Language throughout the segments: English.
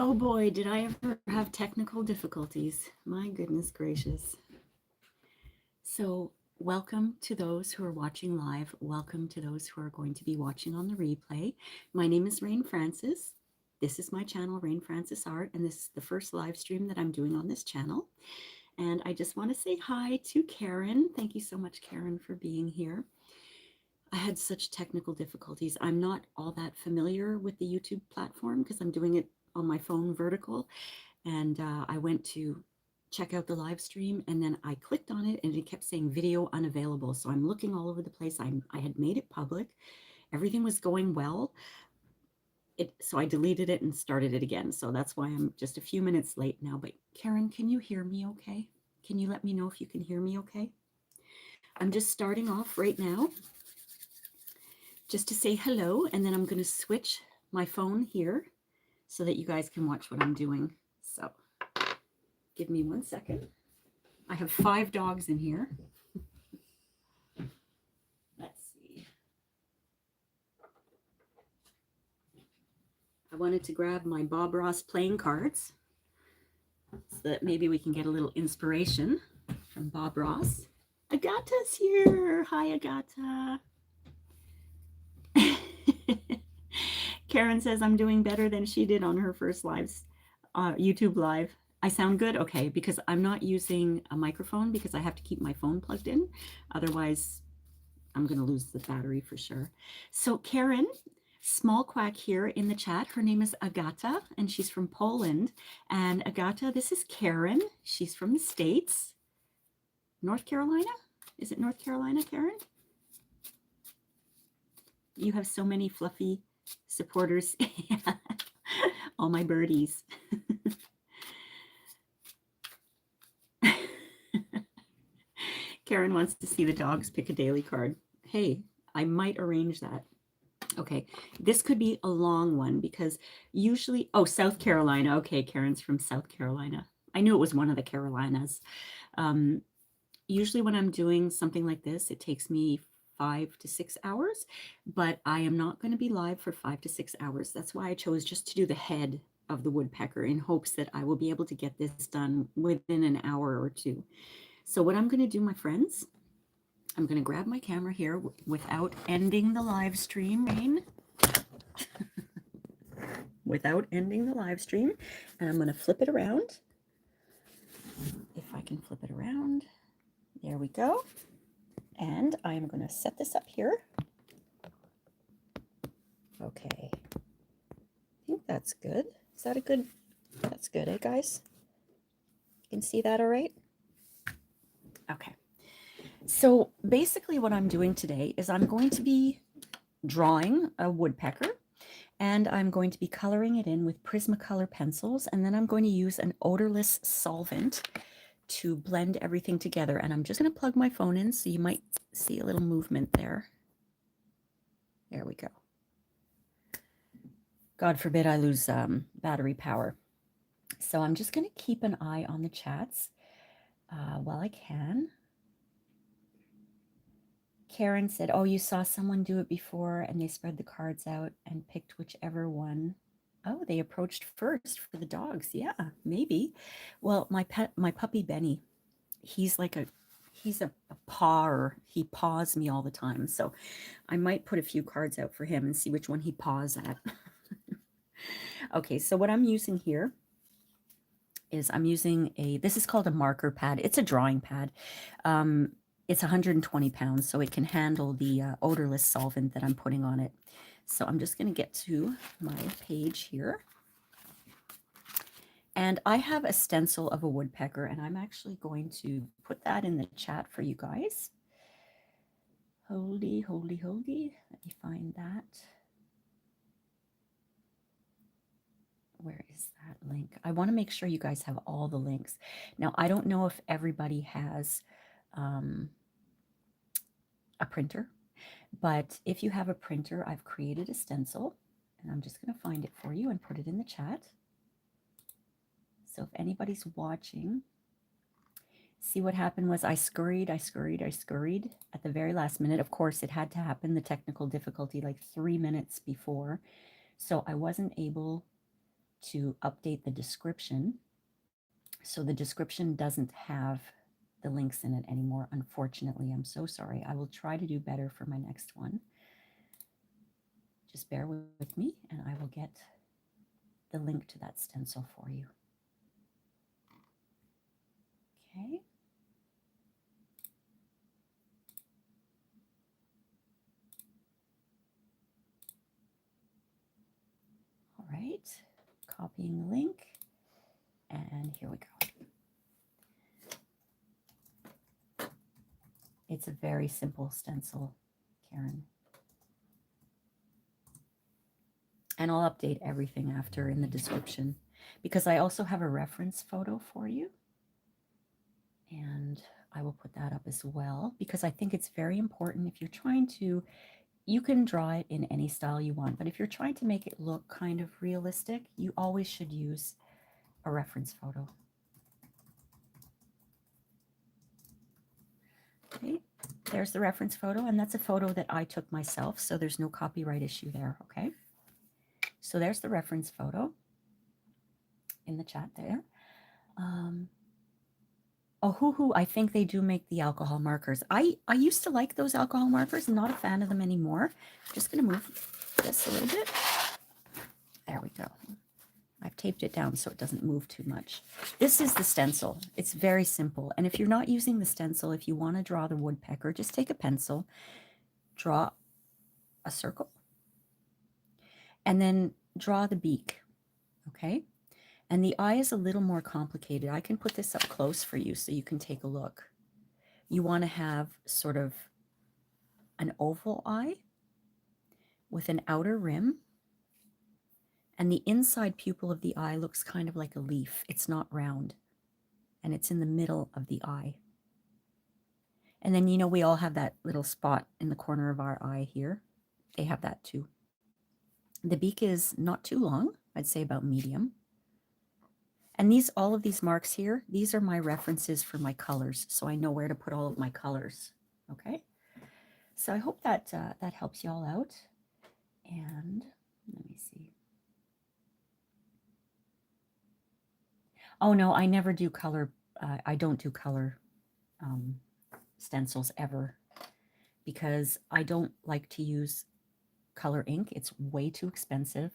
Oh boy, did I ever have technical difficulties. My goodness gracious. So welcome to those who are watching live. Welcome to those who are going to be watching on the replay. My name is Rain Francis. This is my channel, Rain Francis Art, and this is the first live stream that I'm doing on this channel. And I just want to say hi to Karen. Thank you so much, Karen, for being here. I had such technical difficulties. I'm not all that familiar with the YouTube platform because I'm doing it on my phone vertical. And I went to check out the live stream and then I clicked on it and it kept saying video unavailable. So I'm looking all over the place. I had made it public. Everything was going well. So I deleted it and started it again. So that's why I'm just a few minutes late now. But Karen, can you hear me okay? Can you let me know if you can hear me okay? I'm just starting off right now just to say hello, and then I'm going to switch my phone here so that you guys can watch what I'm doing. So give me 1 second. I have 5 dogs in here. Let's see. I wanted to grab my Bob Ross playing cards so that maybe we can get a little inspiration from Bob Ross. Agata's here. Hi, Agata. Karen says I'm doing better than she did on her first YouTube live. I sound good? Okay, because I'm not using a microphone because I have to keep my phone plugged in. Otherwise, I'm going to lose the battery for sure. So Karen, small quack here in the chat. Her name is Agata, and she's from Poland. And Agata, this is Karen. She's from the States. North Carolina? Is it North Carolina, Karen? You have so many fluffy supporters. All my birdies. Karen wants to see the dogs pick a daily card. Hey, I might arrange that. Okay, this could be a long one because usually, oh, South Carolina. Okay, Karen's from South Carolina. I knew it was one of the Carolinas. Usually when I'm doing something like this, it takes me 5 to 6 hours, but I am not going to be live for 5 to 6 hours. That's why I chose just to do the head of the woodpecker in hopes that I will be able to get this done within an hour or two. So what I'm going to do, my friends, I'm going to grab my camera here without ending the live stream, Rain. Without ending the live stream, and I'm going to flip it around. If I can flip it around. There we go. And I'm going to set this up here. Okay. I think that's good. Is that a good? That's good, eh, guys? You can see that all right? Okay. So basically what I'm doing today is I'm going to be drawing a woodpecker, and I'm going to be coloring it in with Prismacolor pencils, and then I'm going to use an odorless solvent to blend everything together. And I'm just going to plug my phone in so you might see a little movement there. There we go. God forbid I lose battery power. So I'm just going to keep an eye on the chats while I can. Karen said, oh, you saw someone do it before and they spread the cards out and picked whichever one. Oh, they approached first for the dogs. Yeah, maybe. Well, my puppy Benny, he's like he's a pawer. He paws me all the time. So I might put a few cards out for him and see which one he paws at. Okay, so what I'm using here is I'm using this is called a marker pad. It's a drawing pad. It's 120 pounds, so it can handle the odorless solvent that I'm putting on it. So I'm just going to get to my page here. And I have a stencil of a woodpecker, and I'm actually going to put that in the chat for you guys. Holdy. Let me find that. Where is that link? I want to make sure you guys have all the links. Now, I don't know if everybody has a printer, but if you have a printer, I've created a stencil, and I'm just going to find it for you and put it in the chat. So if anybody's watching, see what happened was I scurried at the very last minute. Of course, it had to happen, the technical difficulty, like 3 minutes before. So I wasn't able to update the description. So the description doesn't have the links in it anymore. Unfortunately, I'm so sorry. I will try to do better for my next one. Just bear with me and I will get the link to that stencil for you. Okay. All right, copying the link, and here we go. It's a very simple stencil, Karen. And I'll update everything after in the description, because I also have a reference photo for you. And I will put that up as well, because I think it's very important if you're trying to, you can draw it in any style you want, but if you're trying to make it look kind of realistic, you always should use a reference photo. Okay, there's the reference photo, and that's a photo that I took myself, so there's no copyright issue there, okay? So there's the reference photo in the chat there. Ohuhu, I think they do make the alcohol markers. I used to like those alcohol markers. I'm not a fan of them anymore. I'm just going to move this a little bit. There we go. I've taped it down so it doesn't move too much. This is the stencil. It's very simple. And if you're not using the stencil, if you want to draw the woodpecker, just take a pencil, draw a circle, and then draw the beak, okay? And the eye is a little more complicated. I can put this up close for you so you can take a look. You want to have sort of an oval eye with an outer rim. And the inside pupil of the eye looks kind of like a leaf. It's not round. And it's in the middle of the eye. And then, you know, we all have that little spot in the corner of our eye here. They have that too. The beak is not too long. I'd say about medium. And all of these marks here, these are my references for my colors, so I know where to put all of my colors, okay? So I hope that that helps you all out. And let me see. Oh no, I never do color. I don't do color stencils ever, because I don't like to use color ink. It's way too expensive.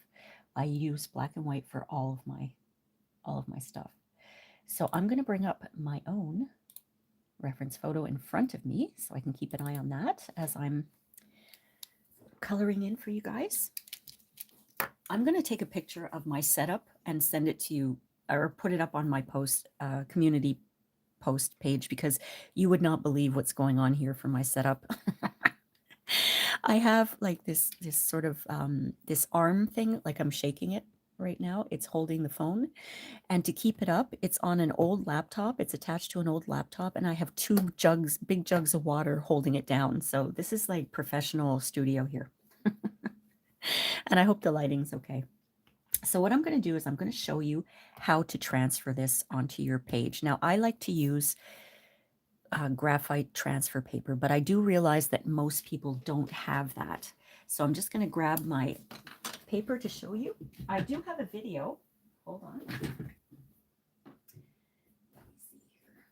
I use black and white for all of my stuff. So I'm going to bring up my own reference photo in front of me so I can keep an eye on that as I'm coloring in for you guys. I'm going to take a picture of my setup and send it to you, or put it up on my post community post page, because you would not believe what's going on here for my setup. I have like this sort of this arm thing, like I'm shaking it right now. It's holding the phone, and to keep it up, it's on an old laptop. It's attached to an old laptop, and I have big jugs of water holding it down. So this is like professional studio here. And I hope the lighting's okay. So what I'm going to do is I'm going to show you how to transfer this onto your page. Now, I like to use graphite transfer paper, but I do realize that most people don't have that. So I'm just going to grab my paper to show you. I do have a video. Hold on. Let me see here.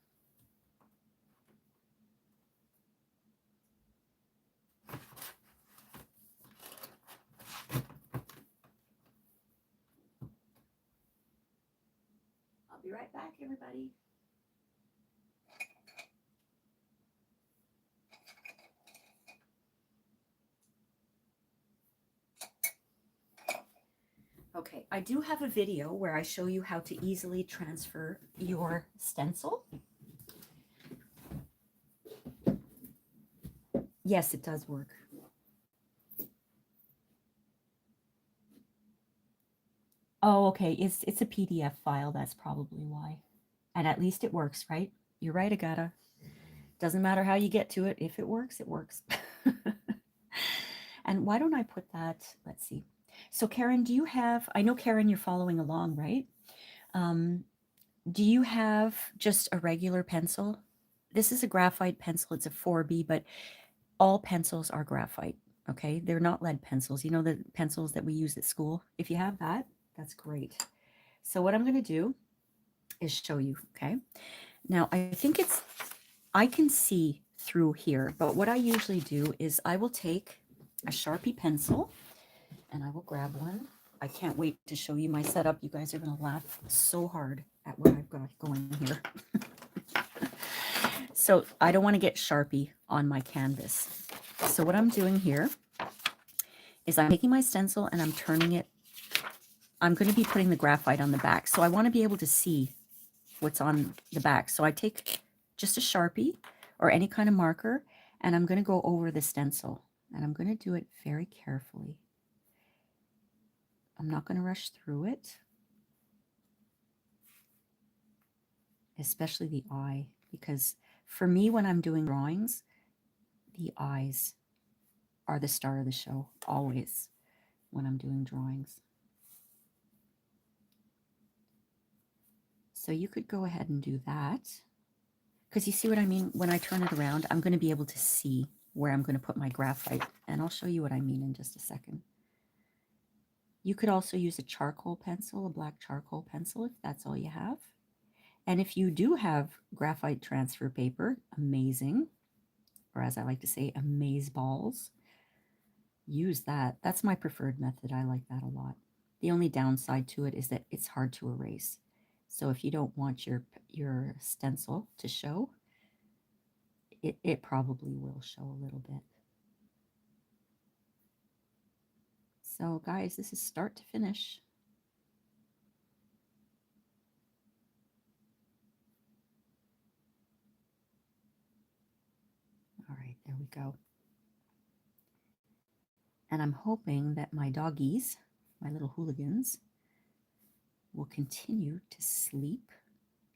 I'll be right back, everybody. Okay, I do have a video where I show you how to easily transfer your stencil. Yes, it does work. Oh, okay, it's a PDF file, that's probably why. And at least it works, right? You're right, Agata. Doesn't matter how you get to it. If it works, it works. And why don't I put that, let's see. So Karen, do you have, I know Karen, you're following along, right? Do you have just a regular pencil? This is a graphite pencil. It's a 4B, but all pencils are graphite, okay? They're not lead pencils. You know, the pencils that we use at school? If you have that, that's great. So what I'm going to do is show you, okay? Now, I think I can see through here, but what I usually do is I will take a Sharpie pencil and I will grab one. I can't wait to show you my setup. You guys are going to laugh so hard at what I've got going here. So I don't want to get Sharpie on my canvas. So what I'm doing here is I'm taking my stencil and I'm turning it. I'm going to be putting the graphite on the back. So I want to be able to see what's on the back. So I take just a Sharpie or any kind of marker, and I'm going to go over the stencil. And I'm going to do it very carefully. I'm not going to rush through it, especially the eye, because for me, when I'm doing drawings, the eyes are the star of the show, always, when I'm doing drawings. So you could go ahead and do that, because you see what I mean? When I turn it around, I'm going to be able to see where I'm going to put my graphite, and I'll show you what I mean in just a second. You could also use a charcoal pencil, a black charcoal pencil, if that's all you have. And if you do have graphite transfer paper, amazing, or as I like to say, amaze balls, use that. That's my preferred method. I like that a lot. The only downside to it is that it's hard to erase. So if you don't want your stencil to show, it probably will show a little bit. So guys, this is start to finish. All right, there we go. And I'm hoping that my doggies, my little hooligans, will continue to sleep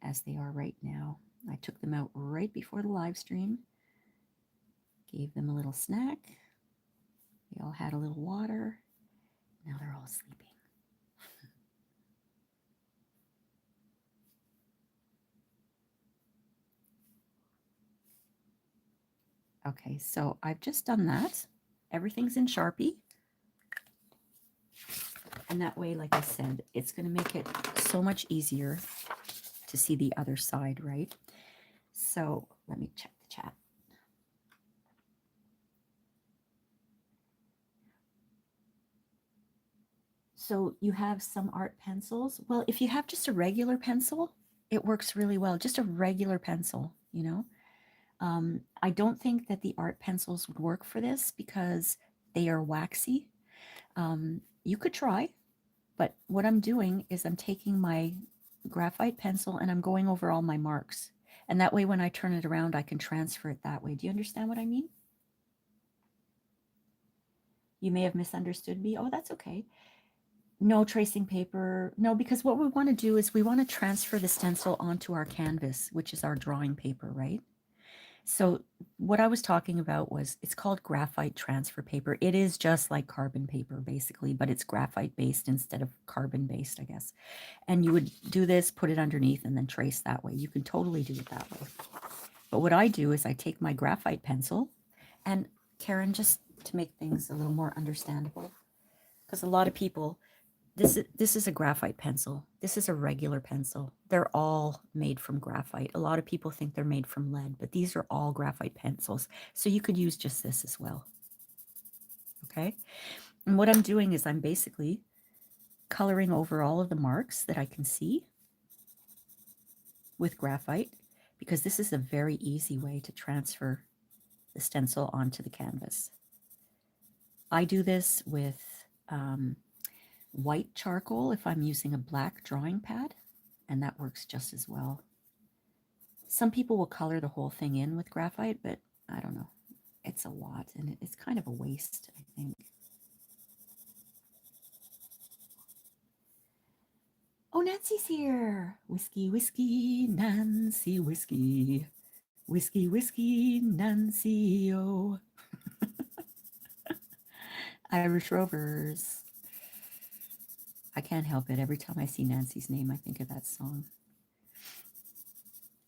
as they are right now. I took them out right before the live stream, gave them a little snack. They all had a little water. Now they're all sleeping. Okay, so I've just done that. Everything's in Sharpie. And that way, like I said, it's going to make it so much easier to see the other side, right? So let me check the chat. So you have some art pencils. Well, if you have just a regular pencil, it works really well. Just a regular pencil, you know. I don't think that the art pencils would work for this because they are waxy. You could try, but what I'm doing is I'm taking my graphite pencil and I'm going over all my marks. And that way, when I turn it around, I can transfer it that way. Do you understand what I mean? You may have misunderstood me. Oh, that's okay. No tracing paper. No, because what we want to do is we want to transfer the stencil onto our canvas, which is our drawing paper, right? So what I was talking about was, it's called graphite transfer paper. It is just like carbon paper, basically, but it's graphite based instead of carbon based, I guess. And you would do this, put it underneath, and then trace that way. You can totally do it that way. But what I do is I take my graphite pencil, and Karen, just to make things a little more understandable, because a lot of people, this is a graphite pencil. This is a regular pencil. They're all made from graphite. A lot of people think they're made from lead, but these are all graphite pencils. So you could use just this as well. Okay. And what I'm doing is I'm basically coloring over all of the marks that I can see with graphite, because this is a very easy way to transfer the stencil onto the canvas. I do this with white charcoal if I'm using a black drawing pad, and that works just as well. Some people will color the whole thing in with graphite, but I don't know. It's a lot, and it's kind of a waste, I think. Oh, Nancy's here. Whiskey, whiskey, Nancy, whiskey. Whiskey, whiskey, Nancy, oh. Irish Rovers. I can't help it. Every time I see Nancy's name, I think of that song.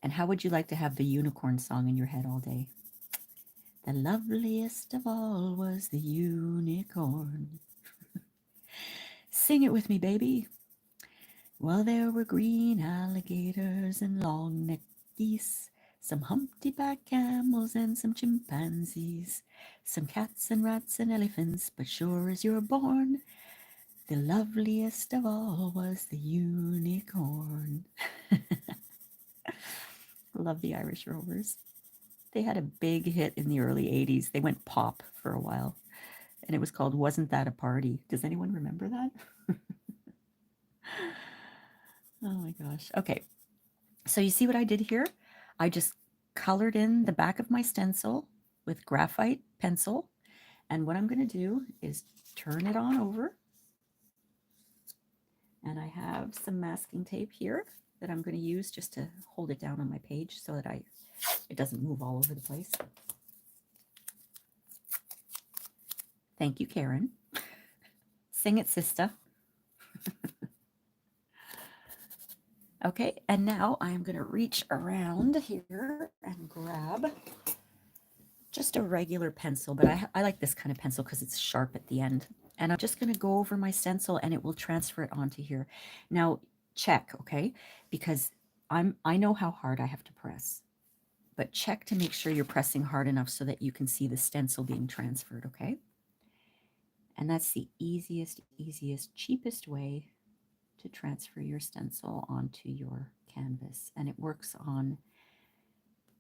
And how would you like to have the unicorn song in your head all day? The loveliest of all was the unicorn. Sing it with me, baby. Well, there were green alligators and long-necked geese, some humpty-back camels and some chimpanzees, some cats and rats and elephants, but sure as you're born, the loveliest of all was the unicorn. Love the Irish Rovers. They had a big hit in the early 80s. They went pop for a while, and it was called Wasn't That a Party? Does anyone remember that? Oh my gosh. Okay. So you see what I did here? I just colored in the back of my stencil with graphite pencil. And what I'm going to do is turn it on over. And I have some masking tape here that I'm going to use just to hold it down on my page so that it doesn't move all over the place. Thank you, Karen. Sing it, sister. Okay, and now I'm going to reach around here and grab just a regular pencil, but I like this kind of pencil because it's sharp at the end. And I'm just going to go over my stencil and it will transfer it onto here. Now check, okay? Because I know how hard I have to press, but check to make sure you're pressing hard enough so that you can see the stencil being transferred, okay? And that's the easiest, cheapest way to transfer your stencil onto your canvas. And it works on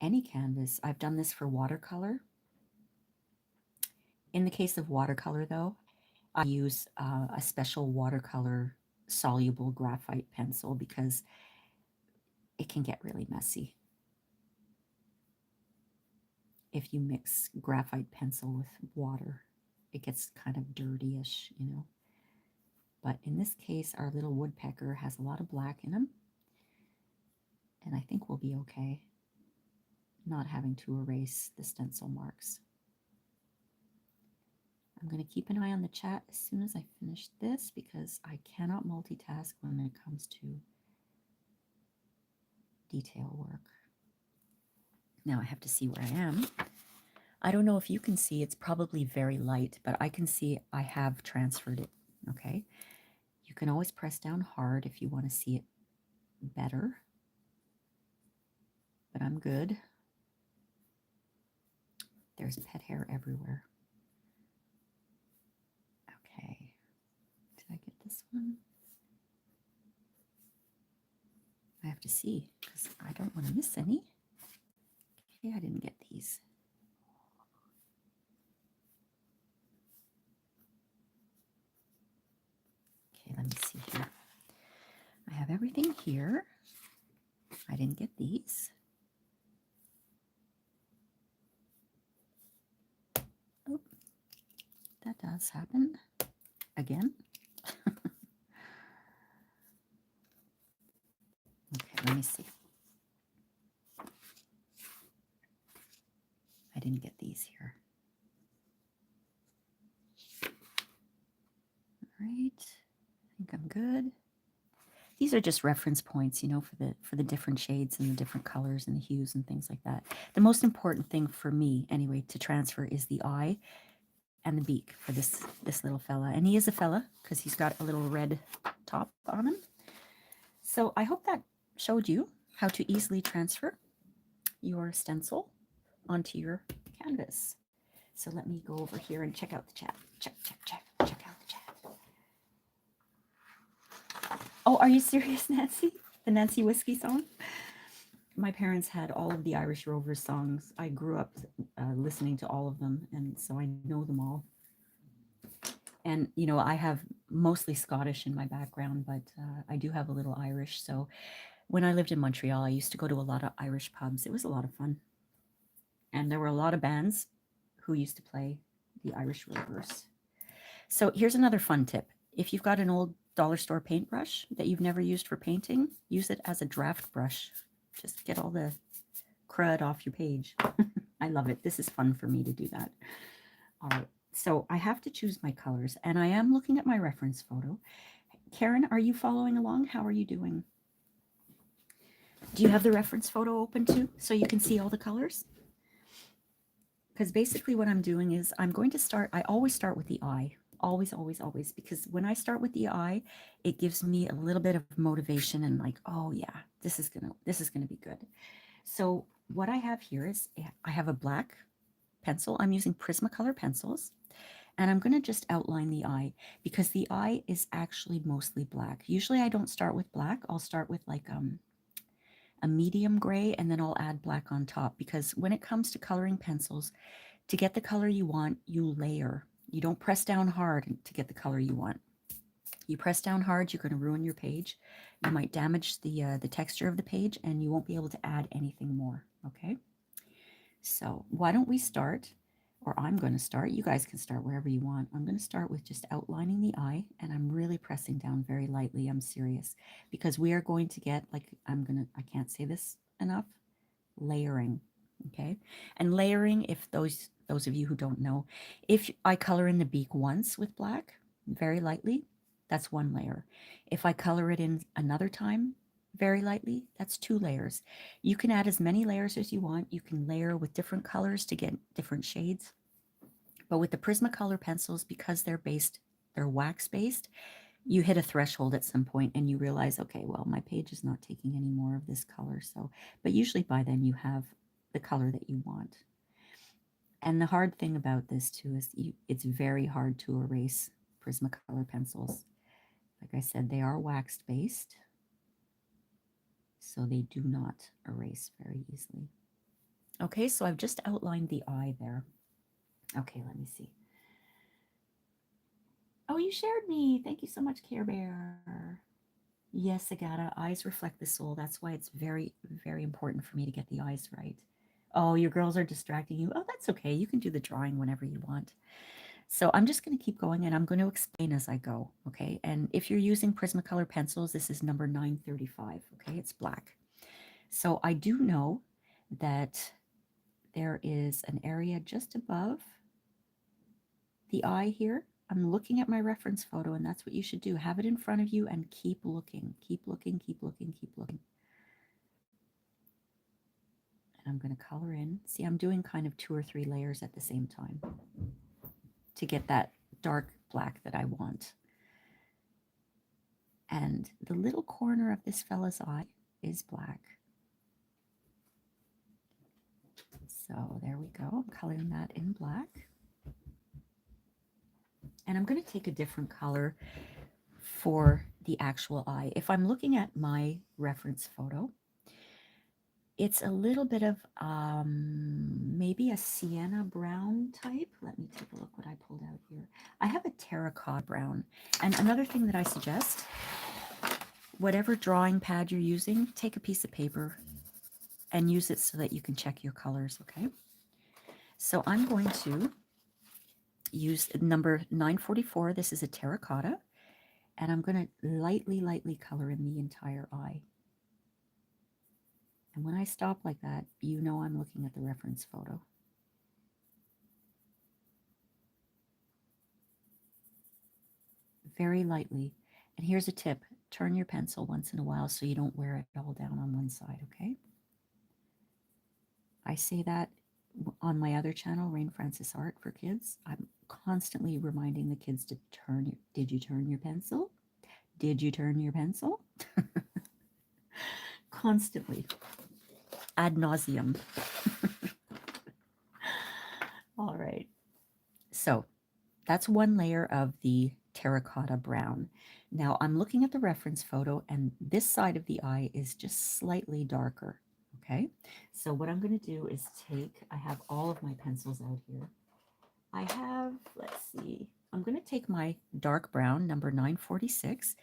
any canvas. I've done this for watercolor. In the case of watercolor, though, I use a special watercolor soluble graphite pencil because it can get really messy if you mix graphite pencil with water. It gets kind of dirty-ish, you know. But in this case, our little woodpecker has a lot of black in him, and I think we'll be okay not having to erase the stencil marks. I'm going to keep an eye on the chat as soon as I finish this because I cannot multitask when it comes to detail work. Now I have to see where I am. I don't know if you can see, it's probably very light, but I can see I have transferred it, okay? You can always press down hard if you want to see it better, but I'm good. There's pet hair everywhere. Okay, did I get this one? I have to see because I don't want to miss any. Okay, I didn't get these. Okay, let me see here. I have everything here. I didn't get these. Oh, that does happen again. Okay, let me see. I didn't get these here. All right, I think I'm good. These are just reference points, you know, for the different shades and the different colors and the hues and things like that. The most important thing for me, anyway, to transfer is the eye and the beak for this little fella. And he is a fella because he's got a little red top on him. So I hope that showed you how to easily transfer your stencil onto your canvas. So let me go over here and check out the chat. Check out the chat. Oh, are you serious, Nancy? The Nancy Whiskey song? My parents had all of the Irish Rovers songs. I grew up listening to all of them, and so I know them all. And, you know, I have mostly Scottish in my background, but I do have a little Irish. So when I lived in Montreal, I used to go to a lot of Irish pubs. It was a lot of fun. And there were a lot of bands who used to play the Irish Rovers. So here's another fun tip. If you've got an old dollar store paintbrush that you've never used for painting, use it as a draft brush. Just get all the crud off your page. I love it. This is fun for me to do that. All right. So I have to choose my colors, and I am looking at my reference photo. Karen, are you following along? How are you doing? Do you have the reference photo open too, so you can see all the colors? Because basically what I'm doing is I'm going to start, I always start with the eye. always, always, always, because when I start with the eye, it gives me a little bit of motivation and like, oh yeah, this is gonna be good. So what I have here is I have a black pencil. I'm using Prismacolor pencils, and I'm gonna just outline the eye because the eye is actually mostly black. Usually I don't start with black. I'll start with like a medium gray, and then I'll add black on top, because when it comes to coloring pencils, to get the color you want, you layer. You don't press down hard to get the color you want. You press down hard, you're going to ruin your page. You might damage the texture of the page, and you won't be able to add anything more. Okay. So why don't we start, or I'm going to start. You guys can start wherever you want. I'm going to start with just outlining the eye, and I'm really pressing down very lightly. I'm serious, because we are going to get, like, I can't say this enough, layering. Okay. And layering, if those of you who don't know, if I color in the beak once with black, very lightly, that's one layer. If I color it in another time, very lightly, that's 2 layers. You can add as many layers as you want. You can layer with different colors to get different shades. But with the Prismacolor pencils, because they're wax based, you hit a threshold at some point and you realize, okay, well, my page is not taking any more of this color. So, but usually by then you have the color that you want. And the hard thing about this too is it's very hard to erase Prismacolor pencils. Like I said, they are wax based, so they do not erase very easily. Okay, so I've just outlined the eye there. Okay, let me see. Oh, you shared me. Thank you so much, Care Bear. Yes, Agata, eyes reflect the soul. That's why it's very, very important for me to get the eyes right. Oh, your girls are distracting you. Oh, that's okay. You can do the drawing whenever you want. So I'm just going to keep going, and I'm going to explain as I go, okay? And if you're using Prismacolor pencils, this is number 935, okay? It's black. So I do know that there is an area just above the eye here. I'm looking at my reference photo, and that's what you should do. Have it in front of you and keep looking, keep looking, keep looking, keep looking. And I'm going to color in. See, I'm doing kind of 2 or 3 layers at the same time to get that dark black that I want. And the little corner of this fella's eye is black. So there we go. I'm coloring that in black. And I'm going to take a different color for the actual eye. If I'm looking at my reference photo, it's a little bit of maybe a sienna brown type. Let me take a look what I pulled out here. I have a terracotta brown. And another thing that I suggest, whatever drawing pad you're using, take a piece of paper and use it so that you can check your colors, okay? So I'm going to use number 944. This is a terracotta, and I'm going to lightly, lightly color in the entire eye. And when I stop like that, you know I'm looking at the reference photo. Very lightly. And here's a tip. Turn your pencil once in a while so you don't wear it all down on one side, okay? I say that on my other channel, Rain Francis Art for Kids. I'm constantly reminding the kids to turn. Did you turn your pencil? Did you turn your pencil? Constantly. Ad nauseum. All right. So that's one layer of the terracotta brown. Now I'm looking at the reference photo, and this side of the eye is just slightly darker. Okay, so what I'm going to do is I have all of my pencils out here. I have, let's see, I'm going to take my dark brown, number 946,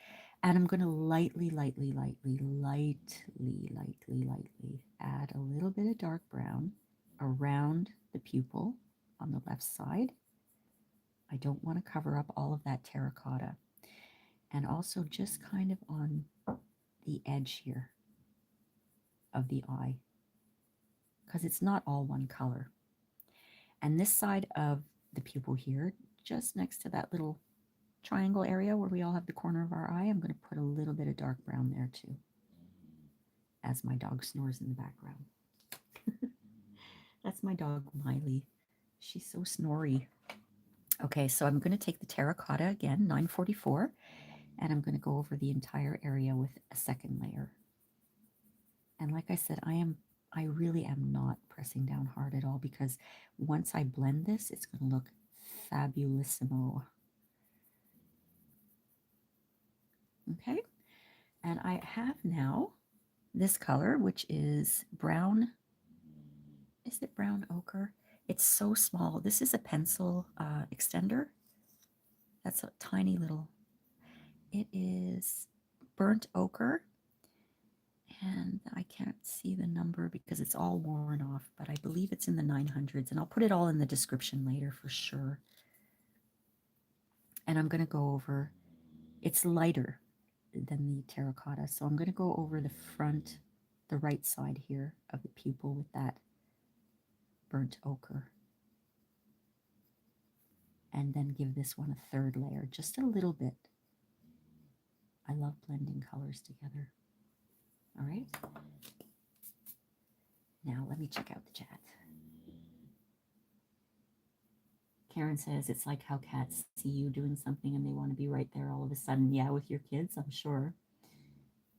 and I'm going to lightly, lightly, lightly, lightly, lightly, lightly add a little bit of dark brown around the pupil on the left side. I don't want to cover up all of that terracotta. And also just kind of on the edge here of the eye, because it's not all one color. And this side of the pupil here, just next to that little triangle area where we all have the corner of our eye, I'm going to put a little bit of dark brown there too, as my dog snores in the background. That's my dog, Miley. She's so snory. Okay, so I'm going to take the terracotta again, 944, and I'm going to go over the entire area with a second layer. And like I said, I really am not pressing down hard at all, because once I blend this, it's going to look fabulissimo. Okay, and I have now this color, which is brown. Is it brown ochre? It's so small. This is a pencil extender. That's a tiny little. It is burnt ochre, and I can't see the number because it's all worn off, but I believe it's in the 900s, and I'll put it all in the description later for sure. And I'm going to go over, it's lighter than the terracotta, so I'm going to go over the front, the right side here of the pupil with that burnt ochre, and then give this one a third layer, just a little bit. I love blending colors together. All right. Now let me check out the chat. Karen says it's like how cats see you doing something and they want to be right there all of a sudden. Yeah, with your kids, I'm sure.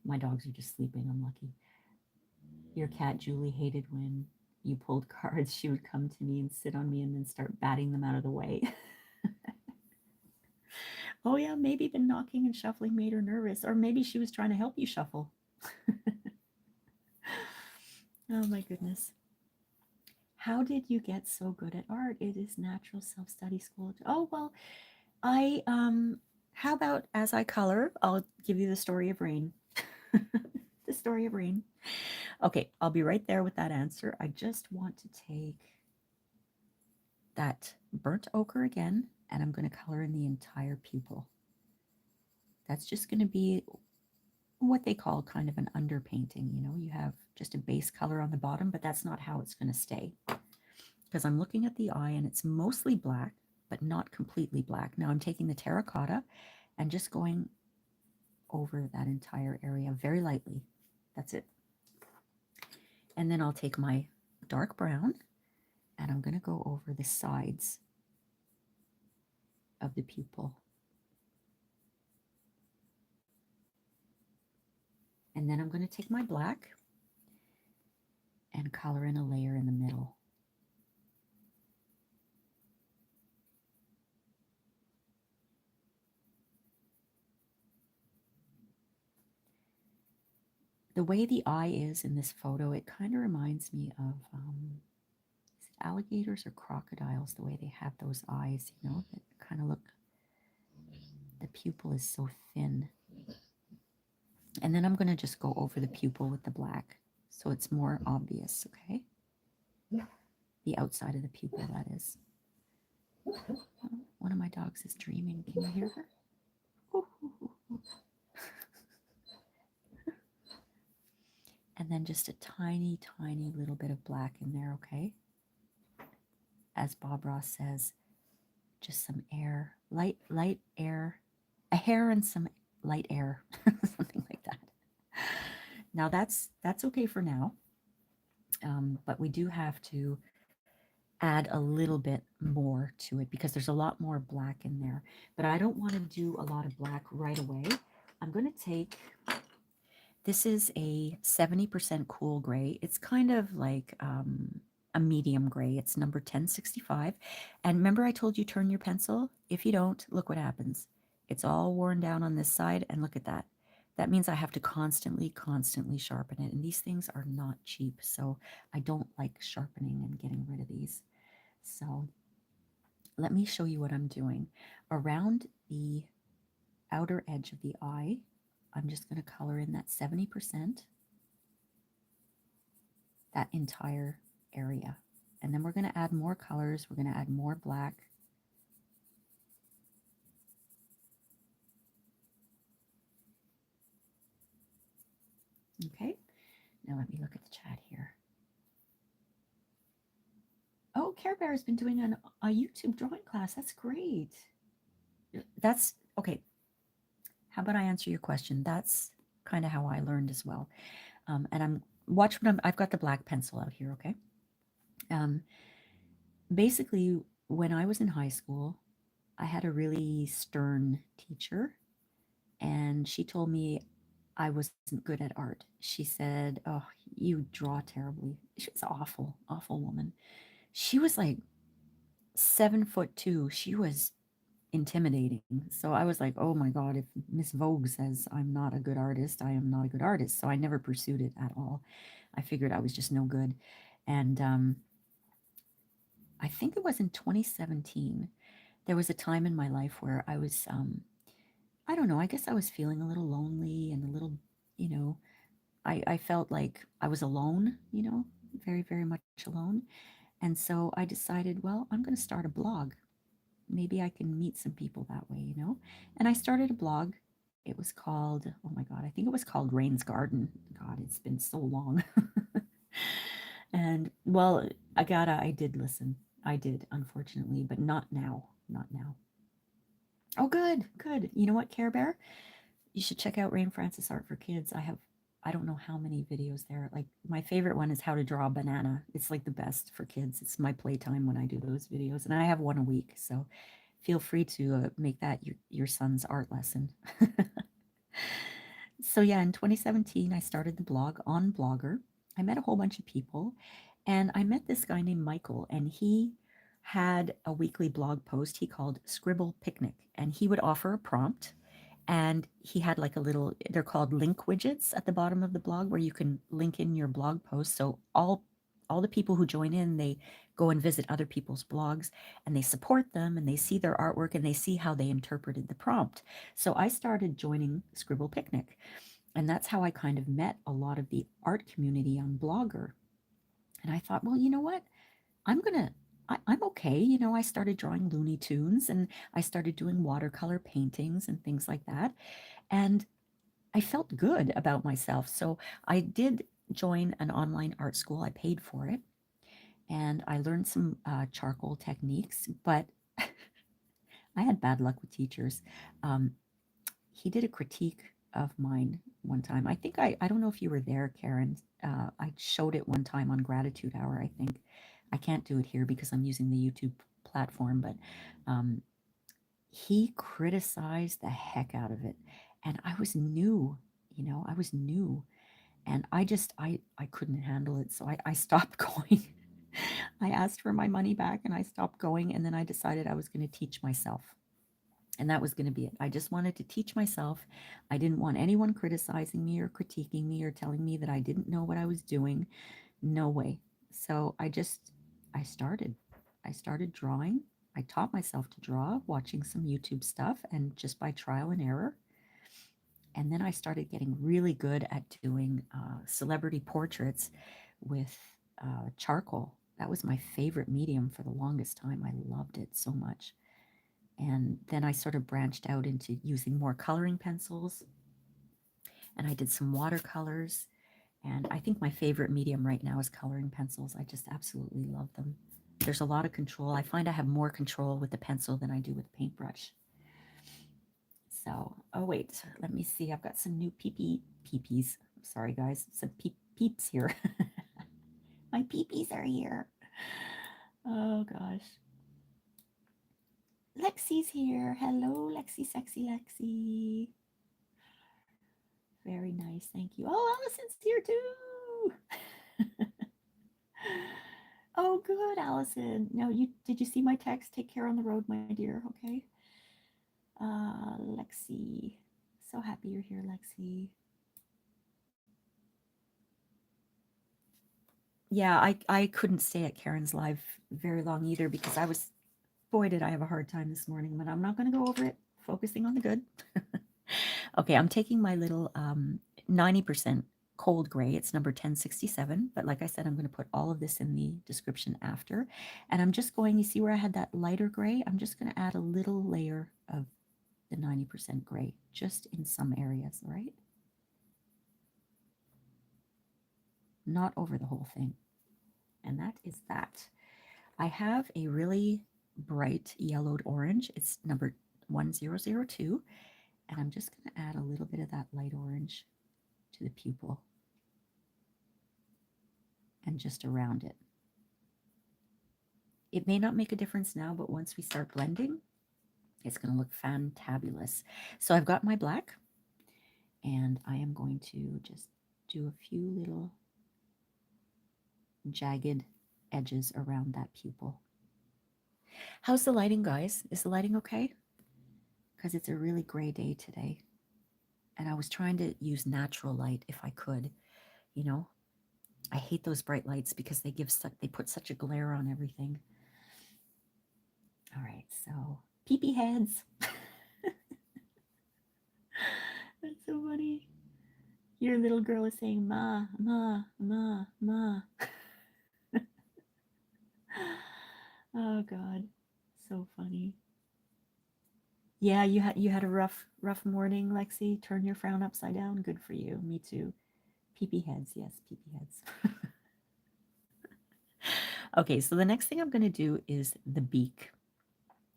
My dogs are just sleeping. I'm lucky. Your cat Julie hated when you pulled cards. She would come to me and sit on me and then start batting them out of the way. Oh yeah, maybe the knocking and shuffling made her nervous, or maybe she was trying to help you shuffle. Oh my goodness. How did you get so good at art? It is natural self-study school. Oh, well, how about as I color, I'll give you the story of rain. The story of rain. Okay, I'll be right there with that answer. I just want to take that burnt ochre again, and I'm going to color in the entire pupil. That's just going to be what they call kind of an underpainting. You know, you have just a base color on the bottom, but that's not how it's going to stay. Because I'm looking at the eye and it's mostly black, but not completely black. Now I'm taking the terracotta and just going over that entire area very lightly. That's it. And then I'll take my dark brown and I'm going to go over the sides of the pupil. And then I'm going to take my black and color in a layer in the middle. The way the eye is in this photo, it kind of reminds me of is it alligators or crocodiles, the way they have those eyes, you know, that kind of look, the pupil is so thin. And then I'm going to just go over the pupil with the black so it's more obvious, okay? The outside of the pupil, that is. Oh, one of my dogs is dreaming. Can you hear her? And then just a tiny, tiny little bit of black in there, okay? As Bob Ross says, just some air, light air, a hair and some light air, something like that. Now that's okay for now, but we do have to add a little bit more to it because there's a lot more black in there. But I don't want to do a lot of black right away. I'm going to take, this is a 70% cool gray. It's kind of like a medium gray. It's number 1065. And remember I told you turn your pencil? If you don't, look what happens. It's all worn down on this side, and look at that. That means I have to constantly sharpen it. And these things are not cheap, so I don't like sharpening and getting rid of these. So let me show you what I'm doing. Around the outer edge of the eye, I'm just going to color in that 70%, that entire area. And then we're going to add more colors. We're going to add more black. Okay, now let me look at the chat here. Oh, Care Bear has been doing a YouTube drawing class. That's great. That's okay. How about I answer your question? That's kind of how I learned as well. And watch what I've got the black pencil out here, okay? Basically, when I was in high school, I had a really stern teacher, and she told me I wasn't good at art. She said, "Oh, you draw terribly." She was awful, awful woman. She was like 7'2". She was intimidating. So I was like, oh my God, if Miss Vogue says I'm not a good artist, I am not a good artist. So I never pursued it at all. I figured I was just no good. And I think it was in 2017, there was a time in my life where I was, I don't know, I guess I was feeling a little lonely and a little, you know, I felt like I was alone, very, very much alone. And so I decided, well, I'm going to start a blog. Maybe I can meet some people that way. And I started a blog. It was called, oh my God, I think it was called Rain's Garden. God, it's been so long. And well, I did listen. I did, unfortunately, but not now. Not now. Oh, good, good. You know what, Care Bear? You should check out Rain Francis Art for Kids. I don't know how many videos there. Like my favorite one is how to draw a banana. It's like the best for kids. It's my playtime when I do those videos, and I have one a week. So feel free to make that your son's art lesson. So yeah, in 2017, I started the blog on Blogger. I met a whole bunch of people, and I met this guy named Michael, and he had a weekly blog post he called Scribble Picnic, and he would offer a prompt, and he had like a little, they're called link widgets at the bottom of the blog where you can link in your blog post. So all the people who join in, they go and visit other people's blogs, and they support them, and they see their artwork, and they see how they interpreted the prompt. So I started joining Scribble Picnic, and that's how I kind of met a lot of the art community on Blogger. And I thought, well, you know what? I'm gonna I'm okay. I started drawing Looney Tunes, and I started doing watercolor paintings and things like that. And I felt good about myself. So I did join an online art school. I paid for it, and I learned some charcoal techniques, but I had bad luck with teachers. Um, he did a critique of mine one time. I think I don't know if you were there, Karen. I showed it one time on Gratitude Hour, I think. I can't do it here because I'm using the YouTube platform, but um, he criticized the heck out of it. And I was new, I was new. And I couldn't handle it. So I stopped going. I asked for my money back and I stopped going. And then I decided I was going to teach myself. And that was going to be it. I just wanted to teach myself. I didn't want anyone criticizing me or critiquing me or telling me that I didn't know what I was doing. No way. So I started. I started drawing. I taught myself to draw, watching some YouTube stuff and just by trial and error. And then I started getting really good at doing celebrity portraits with charcoal. That was my favorite medium for the longest time. I loved it so much. And then I sort of branched out into using more coloring pencils, and I did some watercolors. And I think my favorite medium right now is coloring pencils. I just absolutely love them. There's a lot of control. I find I have more control with the pencil than I do with the paintbrush. So, oh wait, let me see. I've got some new peepees. Sorry guys, some peeps here. My peepees are here. Oh gosh. Lexi's here. Hello, Lexi, sexy Lexi. Very nice. Thank you. Oh, Allison's here too. Oh, good, Allison. No, did you see my text? Take care on the road, my dear. Okay. Lexi. So happy you're here, Lexi. Yeah, I couldn't stay at Karen's live very long either because boy, did I have a hard time this morning, but I'm not going to go over it. Focusing on the good. Okay, I'm taking my little 90% cold gray. It's number 1067. But like I said, I'm going to put all of this in the description after. And I'm just going, you see where I had that lighter gray? I'm just going to add a little layer of the 90% gray just in some areas, right? Not over the whole thing. And that is that. I have a really bright yellowed orange. It's number 1002. And I'm just going to add a little bit of that light orange to the pupil and just around it. It may not make a difference now, but once we start blending, It's going to look fantabulous. So I've got my black, and I am going to just do a few little jagged edges around that pupil. How's the lighting, guys? Is the lighting okay? Because it's a really gray day today. And I was trying to use natural light if I could. You know, I hate those bright lights because they put such a glare on everything. All right, so peepee heads. That's so funny. Your little girl is saying ma, ma, ma, ma. Oh God, so funny. Yeah, you had a rough morning, Lexi. Turn your frown upside down. Good for you. Me too. Peepee heads, yes, peepee heads. Okay, so the next thing I'm going to do is the beak.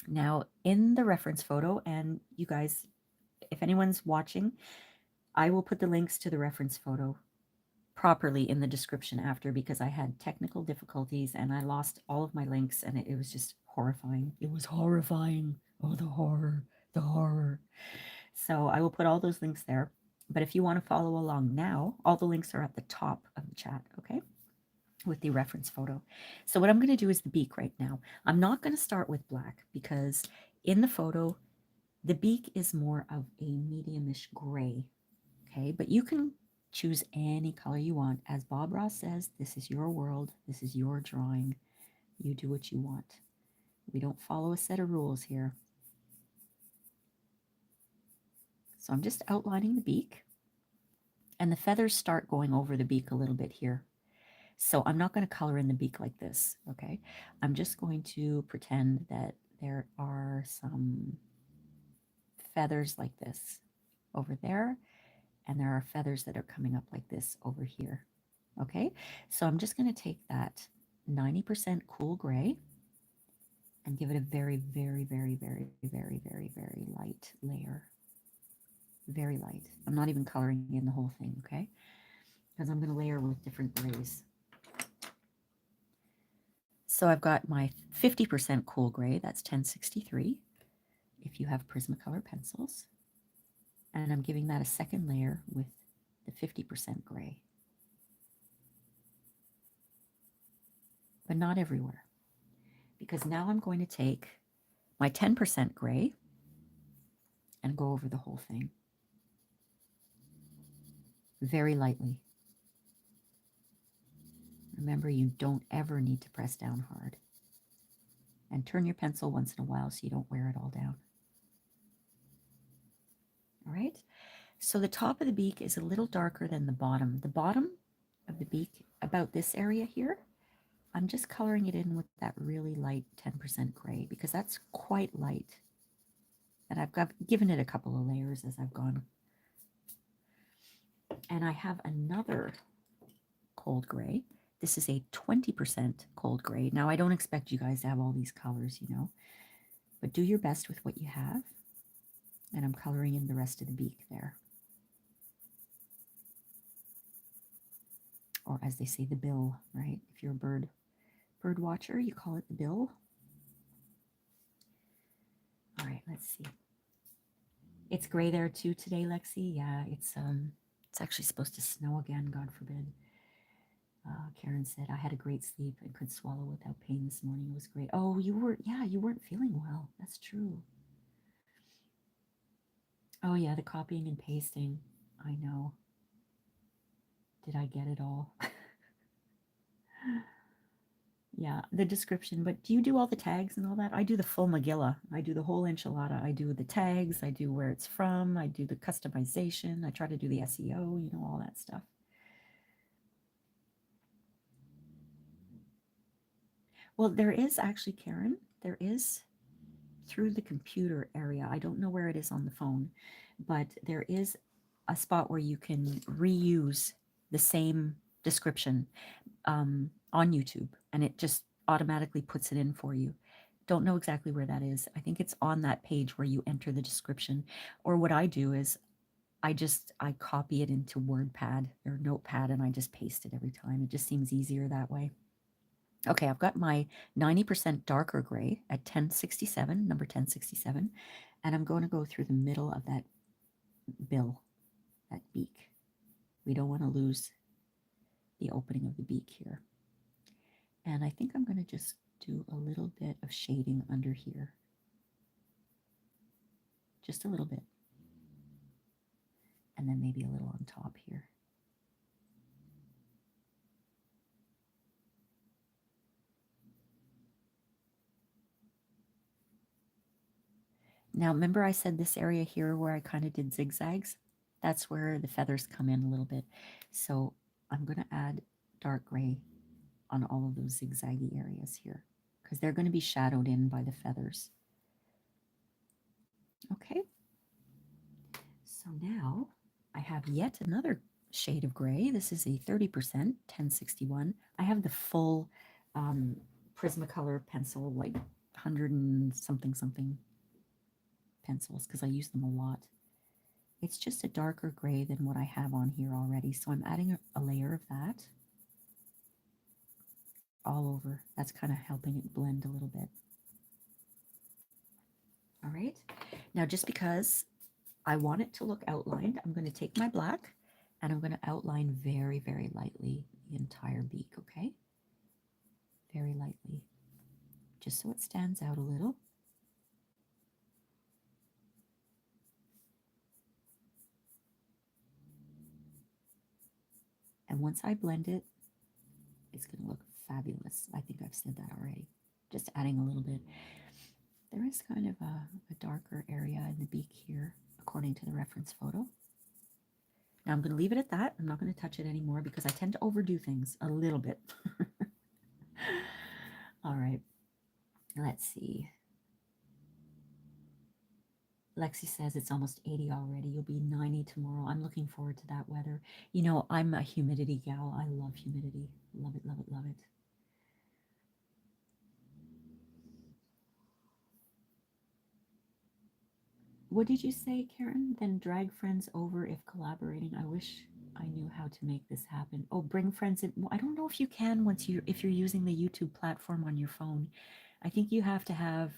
Now, in the reference photo, and you guys, if anyone's watching, I will put the links to the reference photo properly in the description after, because I had technical difficulties and I lost all of my links, and it was just horrifying. It was horrifying. Oh, the horror, the horror. So I will put all those links there. But if you want to follow along now, all the links are at the top of the chat, okay? With the reference photo. So what I'm going to do is the beak right now. I'm not going to start with black because in the photo, the beak is more of a mediumish gray, okay? But you can choose any color you want. As Bob Ross says, this is your world. This is your drawing. You do what you want. We don't follow a set of rules here. So I'm just outlining the beak, and the feathers start going over the beak a little bit here. So I'm not going to color in the beak like this, okay? I'm just going to pretend that there are some feathers like this over there, and there are feathers that are coming up like this over here, okay? So I'm just going to take that 90% cool gray and give it a very, very, very, very, very, very, very light layer. Very light. I'm not even coloring in the whole thing, okay? Because I'm going to layer with different grays. So I've got my 50% cool gray, that's 1063, if you have Prismacolor pencils. And I'm giving that a second layer with the 50% gray. But not everywhere. Because now I'm going to take my 10% gray and go over the whole thing. Very lightly. Remember, you don't ever need to press down hard. And turn your pencil once in a while so you don't wear it all down. All right, so the top of the beak is a little darker than the bottom. The bottom of the beak, about this area here, I'm just coloring it in with that really light 10% gray because that's quite light. And I've given it a couple of layers as I've gone. And I have another cold gray. This is a 20% cold gray. Now, I don't expect you guys to have all these colors, you know, but do your best with what you have. And I'm coloring in the rest of the beak there. Or as they say, the bill, right? If you're a bird watcher, you call it the bill. All right, let's see. It's gray there too today, Lexi. Yeah, it's actually supposed to snow again, God forbid. Karen said, I had a great sleep and could swallow without pain this morning. It was great. Oh, you weren't feeling well. That's true. Oh yeah, the copying and pasting. I know. Did I get it all? Yeah, the description. But do you do all the tags and all that? I do the full Magilla. I do the whole enchilada. I do the tags. I do where it's from. I do the customization. I try to do the SEO, you know, all that stuff. Well, there is actually, Karen, there is through the computer area. I don't know where it is on the phone, but there is a spot where you can reuse the same description on YouTube, and it just automatically puts it in for you. Don't know exactly where that is. I think it's on that page where you enter the description. Or what I do is I copy it into WordPad or Notepad, and I just paste it every time. It just seems easier that way. Okay, I've got my 90% darker gray at 1067, number 1067, and I'm going to go through the middle of that bill, that beak. We don't want to lose the opening of the beak here. And I think I'm going to just do a little bit of shading under here. Just a little bit. And then maybe a little on top here. Now, remember I said this area here where I kind of did zigzags? That's where the feathers come in a little bit. So I'm going to add dark gray on all of those zigzaggy areas here because they're going to be shadowed in by the feathers. Okay. So now I have yet another shade of gray. This is a 30%, 1061. I have the full Prismacolor pencil, like 100 and something pencils because I use them a lot. It's just a darker gray than what I have on here already. So I'm adding a layer of that all over. That's kind of helping it blend a little bit. All right. Now, just because I want it to look outlined, I'm going to take my black and I'm going to outline very, very lightly the entire beak, okay? Very lightly, just so it stands out a little. And once I blend it, it's going to look fabulous. I think I've said that already. Just adding a little bit. There is kind of a darker area in the beak here, according to the reference photo. Now I'm going to leave it at that. I'm not going to touch it anymore because I tend to overdo things a little bit. All right. Let's see. Lexi says it's almost 80 already. You'll be 90 tomorrow. I'm looking forward to that weather. You know, I'm a humidity gal. I love humidity. Love it, love it, love it. What did you say, Karen? Then drag friends over if collaborating. I wish I knew how to make this happen. Oh, bring friends in. Well, I don't know if you can if you're using the YouTube platform on your phone. I think you have to have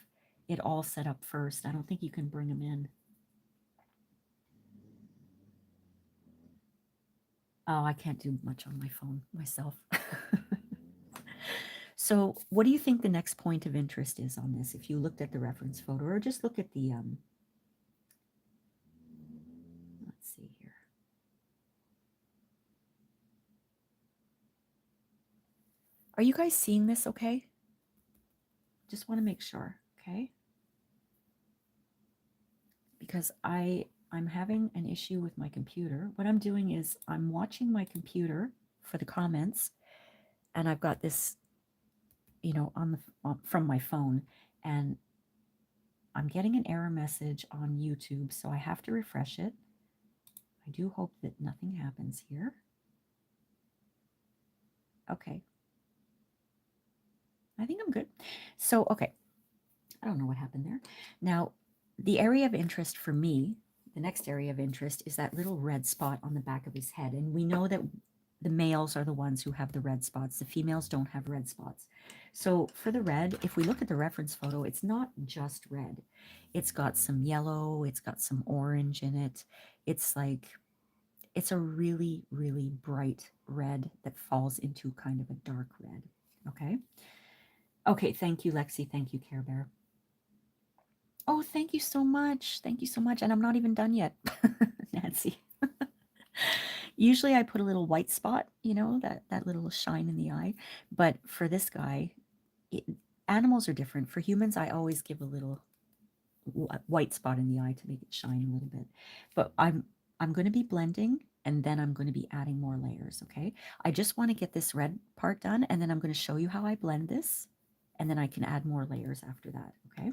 it all set up first. I don't think you can bring them in. Oh, I can't do much on my phone myself. So what do you think the next point of interest is on this? If you looked at the reference photo or just look at the, let's see here. Are you guys seeing this okay? Just want to make sure, okay? Because I'm having an issue with my computer. What I'm doing is I'm watching my computer for the comments, and I've got this, you know, from my phone, and I'm getting an error message on YouTube, so I have to refresh it. I do hope that nothing happens here. Okay. I think I'm good. So, okay. I don't know what happened there. Now, the area of interest for me, the next area of interest is that little red spot on the back of his head. And we know that the males are the ones who have the red spots. The females don't have red spots. So for the red, if we look at the reference photo, it's not just red. It's got some yellow, it's got some orange in it. It's like, it's a really, really bright red that falls into kind of a dark red. Okay. Okay. Thank you, Lexi. Thank you, Care Bear. Oh, thank you so much. Thank you so much. And I'm not even done yet, Nancy. Usually I put a little white spot, you know, that little shine in the eye. But for this guy, animals are different. For humans, I always give a little white spot in the eye to make it shine a little bit. But I'm going to be blending, and then I'm going to be adding more layers, okay? I just want to get this red part done, and then I'm going to show you how I blend this, and then I can add more layers after that, okay?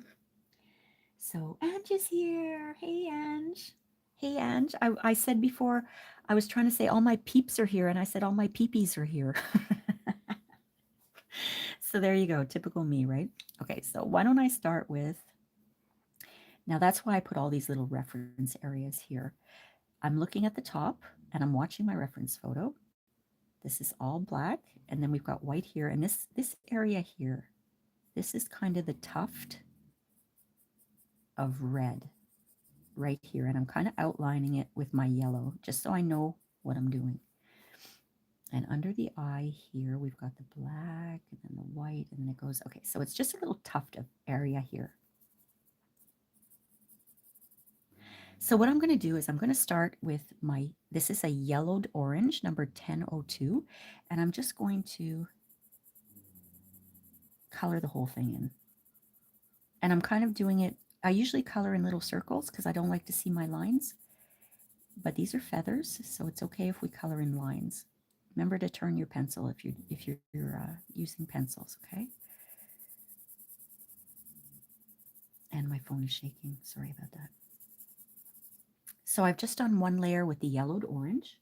So Ange is here. Hey, Ange. Hey, Ange. I said before, I was trying to say all my peeps are here, and I said all my peepees are here. So there you go. Typical me, right? Okay, so why don't I start with, now that's why I put all these little reference areas here. I'm looking at the top, and I'm watching my reference photo. This is all black, and then we've got white here, and this area here, this is kind of the tuft of red right here, and I'm kind of outlining it with my yellow just so I know what I'm doing. And under the eye here, we've got the black and then the white, and then it goes, okay, so it's just a little tuft of area here. So what I'm going to do is I'm going to start with this is a yellowed orange, number 1002, and I'm just going to color the whole thing in. And I'm kind of doing it, I usually color in little circles because I don't like to see my lines, but these are feathers, so it's okay if we color in lines. Remember to turn your pencil if you're using pencils, okay? And my phone is shaking, sorry about that. So I've just done one layer with the yellowed orange.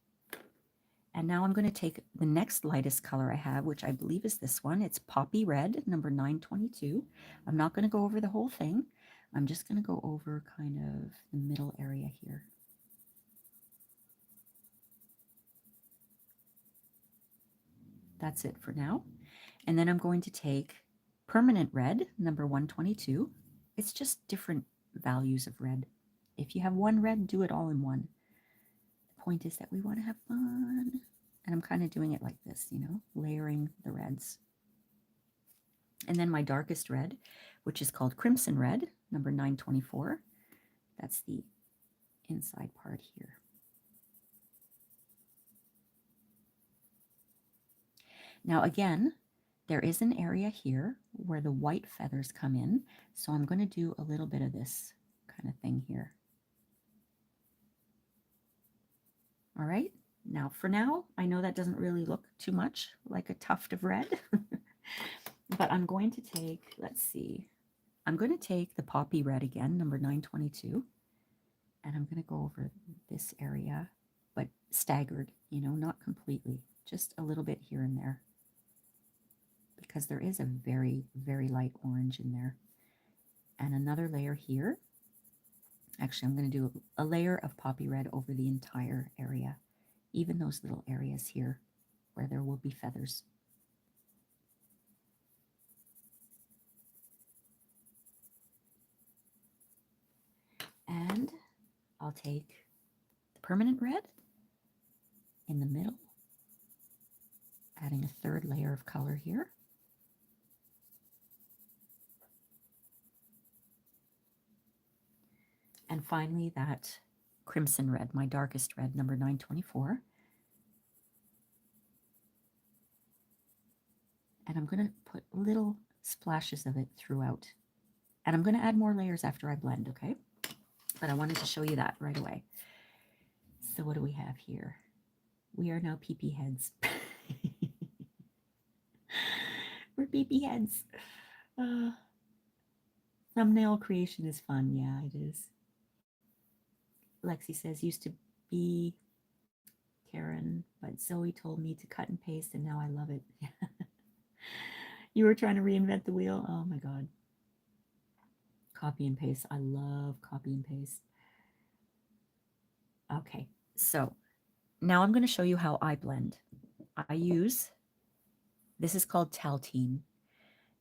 And now I'm going to take the next lightest color I have, which I believe is this one. It's Poppy Red, number 922. I'm not going to go over the whole thing. I'm just going to go over kind of the middle area here. That's it for now. And then I'm going to take Permanent Red, number 122. It's just different values of red. If you have one red, do it all in one. The point is that we want to have fun. And I'm kind of doing it like this, you know, layering the reds. And then my darkest red, which is called Crimson Red, number 924. That's the inside part here. Now again, there is an area here where the white feathers come in. So I'm going to do a little bit of this kind of thing here. All right. Now for now, I know that doesn't really look too much like a tuft of red, but I'm going to take, let's see, I'm going to take the Poppy Red again, number 922, and I'm going to go over this area, but staggered, you know, not completely, just a little bit here and there, because there is a very, very light orange in there. And another layer here. Actually, I'm going to do a layer of Poppy Red over the entire area, even those little areas here where there will be feathers. And I'll take the Permanent Red in the middle, adding a third layer of color here. And finally, that Crimson Red, my darkest red, number 924. And I'm going to put little splashes of it throughout. And I'm going to add more layers after I blend, okay? But I wanted to show you that right away. So what do we have here? We are now pee-pee heads. We're pee-pee heads. Thumbnail creation is fun. Yeah, it is. Lexi says, used to be Karen, but Zoe told me to cut and paste, and now I love it. You were trying to reinvent the wheel? Oh my God. Copy and paste. I love copy and paste. Okay, so now I'm going to show you how I blend. I use, this is called Taltine.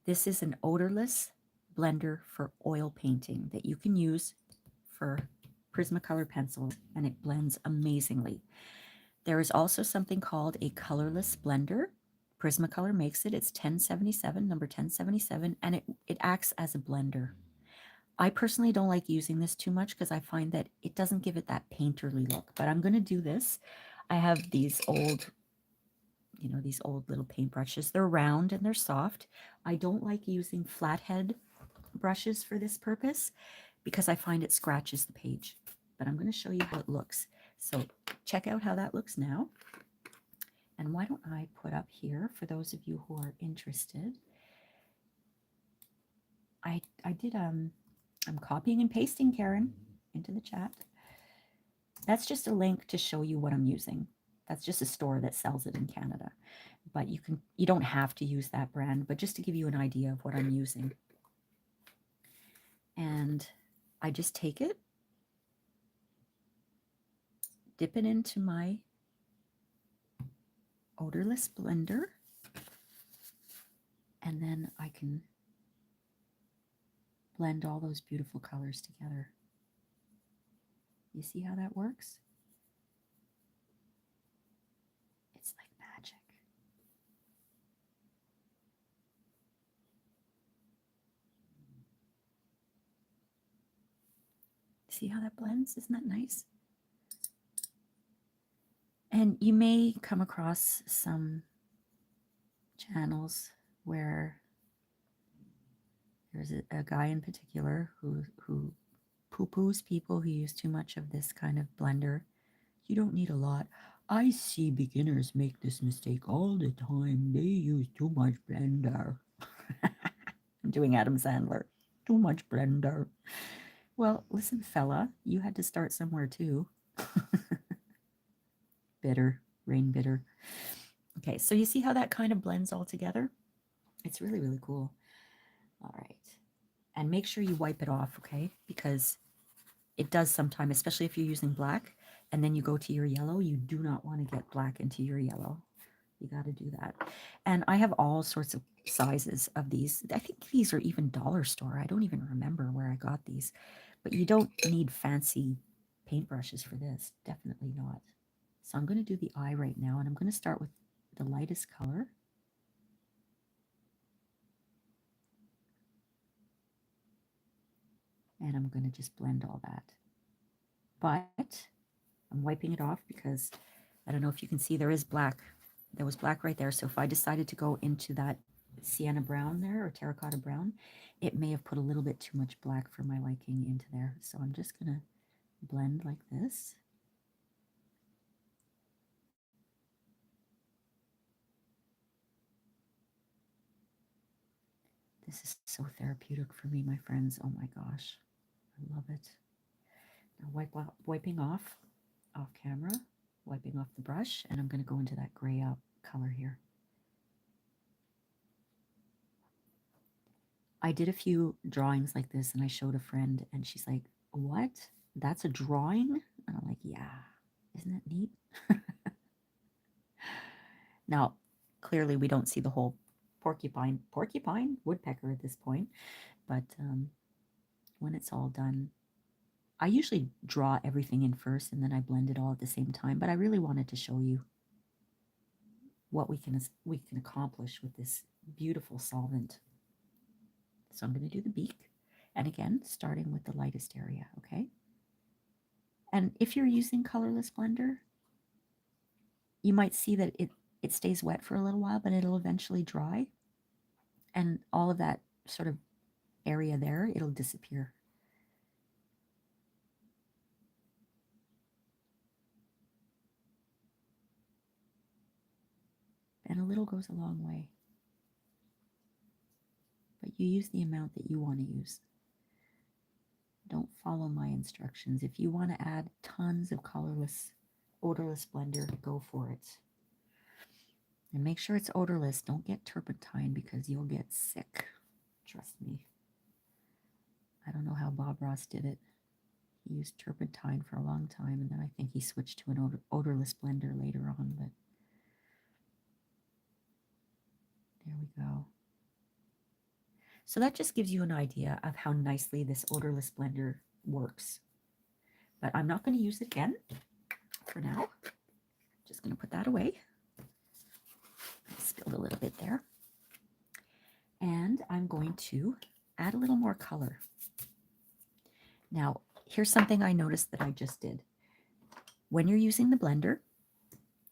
This is an odorless blender for oil painting that you can use for Prismacolor pencils, and it blends amazingly. There is also something called a colorless blender. Prismacolor makes it. It's 1077, number 1077, and it acts as a blender. I personally don't like using this too much because I find that it doesn't give it that painterly look, but I'm going to do this. I have these old, you know, these old little paintbrushes. They're round and they're soft. I don't like using flathead brushes for this purpose because I find it scratches the page, but I'm going to show you how it looks. So check out how that looks now. And why don't I put up here, for those of you who are interested, I did, I'm copying and pasting, Karen, into the chat. That's just a link to show you what I'm using. That's just a store that sells it in Canada. But you don't have to use that brand, but just to give you an idea of what I'm using. And I just take it, dip it into my odorless blender, and then I can blend all those beautiful colors together. You see how that works? It's like magic. See how that blends? Isn't that nice? And you may come across some channels where there's a guy in particular who poo-poos people who use too much of this kind of blender. You don't need a lot. I see beginners make this mistake all the time. They use too much blender. I'm doing Adam Sandler. Too much blender. Well, listen, fella, you had to start somewhere too. Bitter, rain bitter. Okay, so you see how that kind of blends all together? It's really, really cool. All right. And make sure you wipe it off, okay? Because it does sometimes, especially if you're using black, and then you go to your yellow, you do not want to get black into your yellow. You got to do that. And I have all sorts of sizes of these. I think these are even dollar store. I don't even remember where I got these. But you don't need fancy paintbrushes for this. Definitely not. So I'm going to do the eye right now, and I'm going to start with the lightest color. And I'm going to just blend all that. But I'm wiping it off because I don't know if you can see there is black. There was black right there. So if I decided to go into that sienna brown there or terracotta brown, it may have put a little bit too much black for my liking into there. So I'm just going to blend like this. This is so therapeutic for me, my friends. Oh my gosh, I love it. Now wiping off camera, wiping off the brush, and I'm going to go into that gray up color here. I did a few drawings like this, and I showed a friend, and she's like, "What? That's a drawing?" And I'm like, "Yeah, isn't it neat?" Now, clearly we don't see the whole porcupine, woodpecker at this point, but when it's all done, I usually draw everything in first and then I blend it all at the same time, but I really wanted to show you what we can accomplish with this beautiful solvent. So I'm going to do the beak, and again, starting with the lightest area, okay? And if you're using colorless blender, you might see that it stays wet for a little while, but it'll eventually dry, and all of that sort of area there, it'll disappear. And a little goes a long way. But you use the amount that you want to use. Don't follow my instructions. If you want to add tons of colorless, odorless blender, go for it. And make sure it's odorless. Don't get turpentine because you'll get sick. Trust me. I don't know how Bob Ross did it. He used turpentine for a long time, and then I think he switched to an odorless blender later on, but there we go. So that just gives you an idea of how nicely this odorless blender works. But I'm not going to use it again for now. Just going to put that away. I spilled a little bit there. And I'm going to add a little more color. Now, here's something I noticed that I just did. When you're using the blender,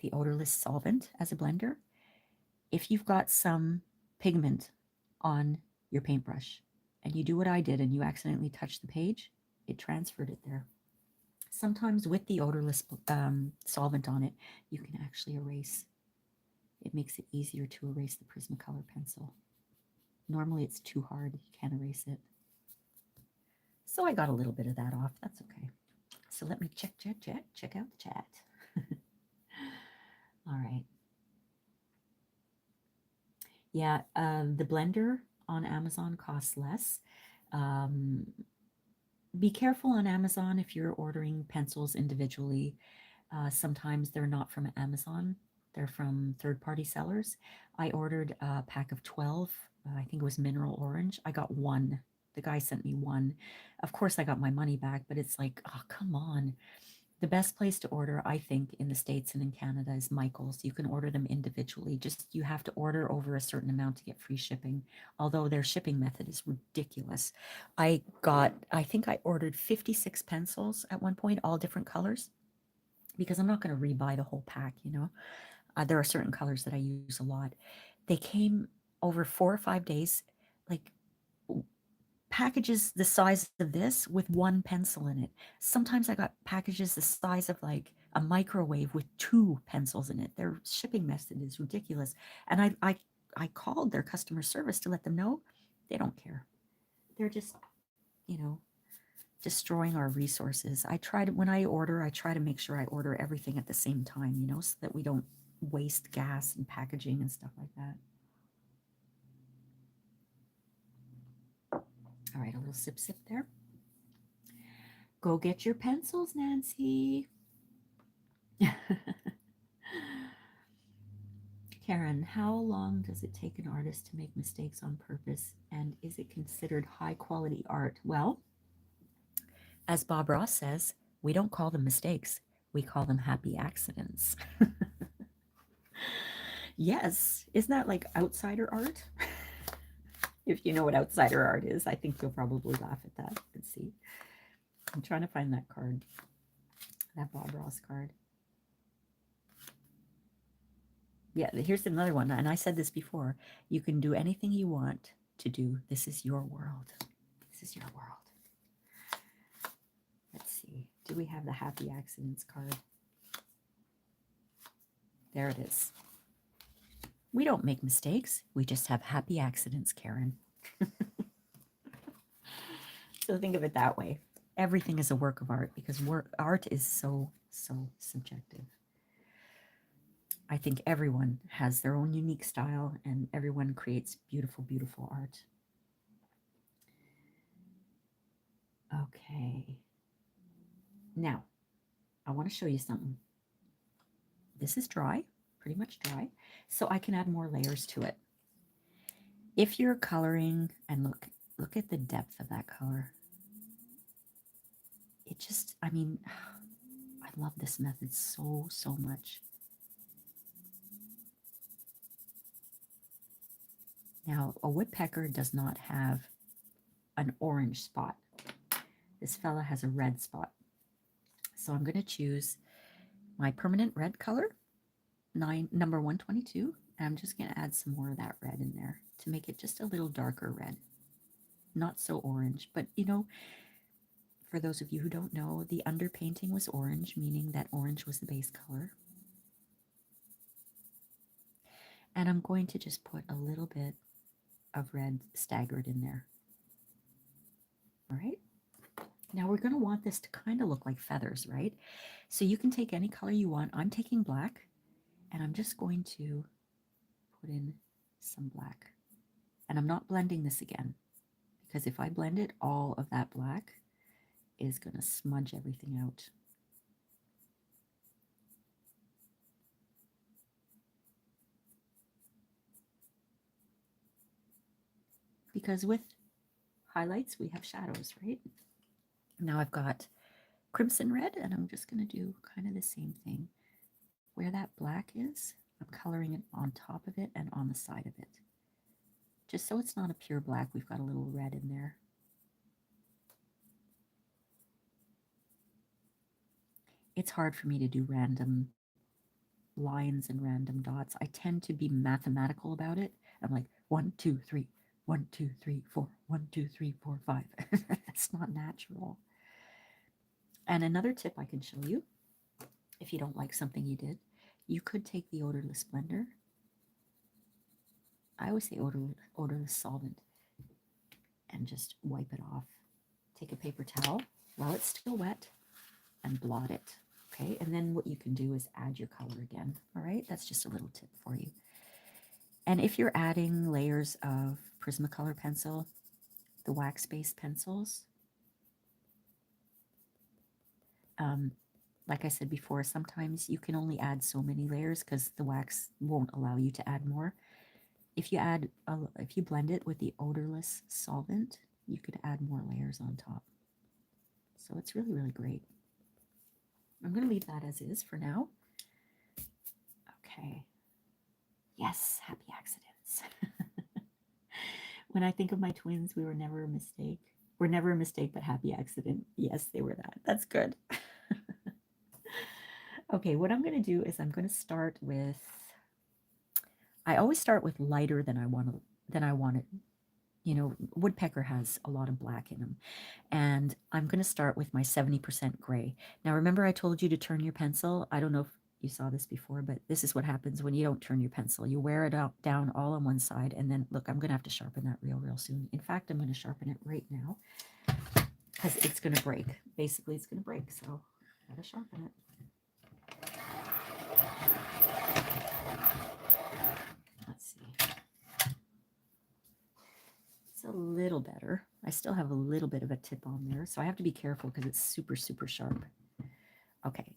the odorless solvent as a blender, if you've got some pigment on your paintbrush and you do what I did and you accidentally touch the page, it transferred it there. Sometimes with the odorless solvent on it, you can actually erase. It makes it easier to erase the Prismacolor pencil. Normally it's too hard, you can't erase it. So I got a little bit of that off, that's okay. So let me check out the chat. All right. Yeah, the blender on Amazon costs less. Be careful on Amazon if you're ordering pencils individually. Sometimes they're not from Amazon. They're from third-party sellers. I ordered a pack of 12. I think it was mineral orange. I got one. The guy sent me one. Of course, I got my money back, but it's like, oh, come on. The best place to order, I think, in the States and in Canada is Michael's. You can order them individually. Just you have to order over a certain amount to get free shipping, although their shipping method is ridiculous. I think I ordered 56 pencils at one point, all different colors, because I'm not going to rebuy the whole pack, you know. There are certain colors that I use a lot. They came over 4 or 5 days, like packages the size of this with one pencil in it. Sometimes I got packages the size of like a microwave with 2 pencils in it. Their shipping method is ridiculous. And I called their customer service to let them know they don't care. They're just, you know, destroying our resources. When I order, I try to make sure I order everything at the same time, you know, so that we don't waste gas and packaging and stuff like that. All right, a little sip there. Go get your pencils, Nancy. Karen, how long does it take an artist to make mistakes on purpose? And is it considered high quality art? Well, as Bob Ross says, we don't call them mistakes. We call them happy accidents. Yes. Isn't that like outsider art? If you know what outsider art is, I think you'll probably laugh at that. Let's see. I'm trying to find that card, that Bob Ross card. Yeah, here's another one. And I said this before. You can do anything you want to do. This is your world. This is your world. Let's see. Do we have the happy accidents card? There it is. We don't make mistakes. We just have happy accidents, Karen. So think of it that way. Everything is a work of art because art is so subjective. I think everyone has their own unique style and everyone creates beautiful, beautiful art. Okay. Now, I want to show you something. This is dry, pretty much dry, so I can add more layers to it. If you're coloring, and look at the depth of that color. It just, I mean, I love this method so much. Now, a woodpecker does not have an orange spot. This fella has a red spot. So I'm going to choose my permanent red color, number 122. And I'm just going to add some more of that red in there to make it just a little darker red. Not so orange, but you know, for those of you who don't know, the underpainting was orange, meaning that orange was the base color. And I'm going to just put a little bit of red staggered in there. All right. Now we're going to want this to kind of look like feathers, right? So you can take any color you want. I'm taking black, and I'm just going to put in some black. And I'm not blending this again, because if I blend it, all of that black is going to smudge everything out. Because with highlights, we have shadows, right? Now I've got crimson red, and I'm just going to do kind of the same thing. Where that black is, I'm coloring it on top of it and on the side of it. Just so it's not a pure black, we've got a little red in there. It's hard for me to do random lines and random dots. I tend to be mathematical about it. I'm like 1, 2, 3, 1, 2, 3, 4, 1, 2, 3, 4, 5. It's not natural. And another tip I can show you, if you don't like something you did, you could take the odorless blender. I always say odorless solvent, and just wipe it off. Take a paper towel while it's still wet and blot it. Okay, and then what you can do is add your color again. All right, that's just a little tip for you. And if you're adding layers of Prismacolor pencil, the wax-based pencils, like I said before, sometimes you can only add so many layers because the wax won't allow you to add more. If you blend it with the odorless solvent, you could add more layers on top. So it's really, really great. I'm going to leave that as is for now. Okay. Yes, happy accidents. When I think of my twins, we were never a mistake. We're never a mistake, but happy accident. Yes, they were that. That's good. Okay, what I'm going to do is I'm going to start with, I always start with lighter than I want it. You know, Woodpecker has a lot of black in them. And I'm going to start with my 70% gray. Now, remember I told you to turn your pencil? I don't know if you saw this before, but this is what happens when you don't turn your pencil. You wear it out, down all on one side, and then, look, I'm going to have to sharpen that real soon. In fact, I'm going to sharpen it right now because it's going to break. Basically, it's going to break, so I got to sharpen it. Let's see. It's a little better. I still have a little bit of a tip on there, so I have to be careful because it's super, super sharp. Okay,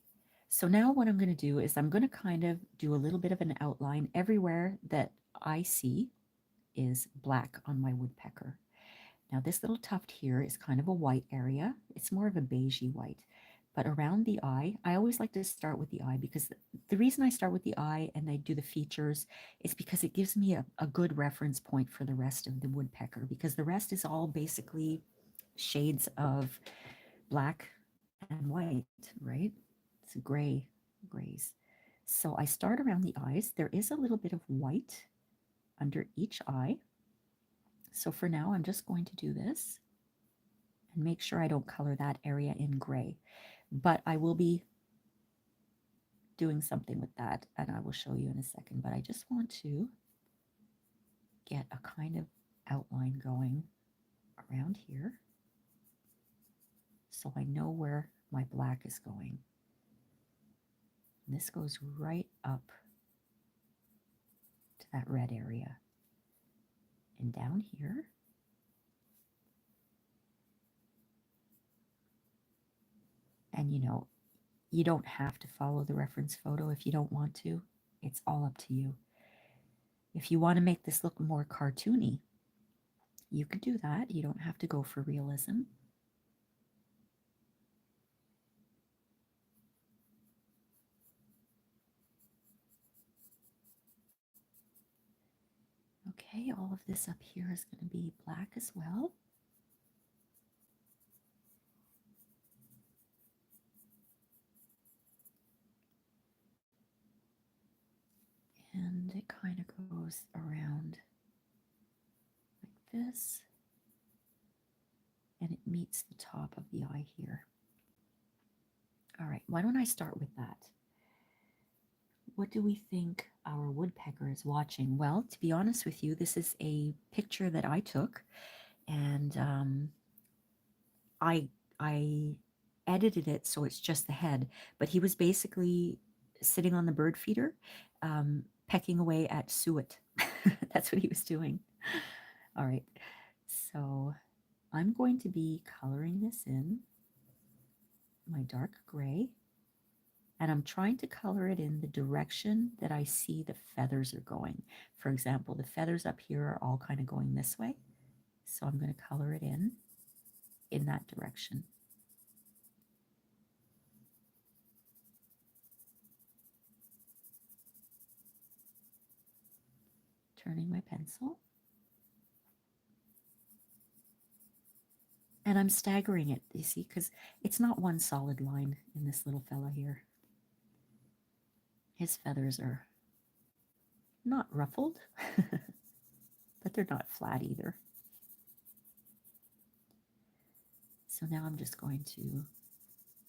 so now what I'm going to do is I'm going to kind of do a little bit of an outline everywhere that I see is black on my woodpecker. Now this little tuft here is kind of a white area. It's more of a beigey white. But around the eye, I always like to start with the eye because the reason I start with the eye and I do the features is because it gives me a good reference point for the rest of the woodpecker, because the rest is all basically shades of black and white, right? It's grays. So I start around the eyes. There is a little bit of white under each eye. So for now, I'm just going to do this and make sure I don't color that area in gray. But I will be doing something with that, and I will show you in a second. But I just want to get a kind of outline going around here so I know where my black is going. And this goes right up to that red area. And down here, and you know, you don't have to follow the reference photo if you don't want to. It's all up to you. If you want to make this look more cartoony, you could do that. You don't have to go for realism. Okay, all of this up here is going to be black as well. And it kind of goes around like this. And it meets the top of the eye here. All right, why don't I start with that? What do we think our woodpecker is watching? Well, to be honest with you, this is a picture that I took, and I edited it so it's just the head, but he was basically sitting on the bird feeder, pecking away at suet. That's what he was doing. All right, so I'm going to be coloring this in my dark gray, and I'm trying to color it in the direction that I see the feathers are going. For example, the feathers up here are all kind of going this way, so I'm going to color it in that direction. Turning my pencil. And I'm staggering it, you see, because it's not one solid line in this little fella here. His feathers are not ruffled, but they're not flat either. So now I'm just going to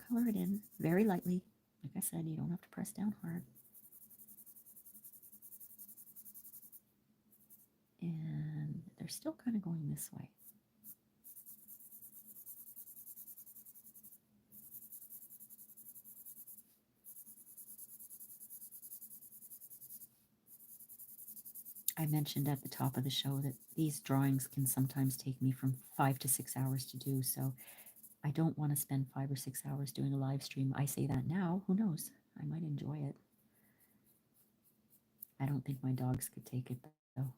color it in very lightly. Like I said, you don't have to press down hard. And they're still kind of going this way. I mentioned at the top of the show that these drawings can sometimes take me from 5 to 6 hours to do, so I don't want to spend 5 or 6 hours doing a live stream. I say that now. Who knows? I might enjoy it. I don't think my dogs could take it, though.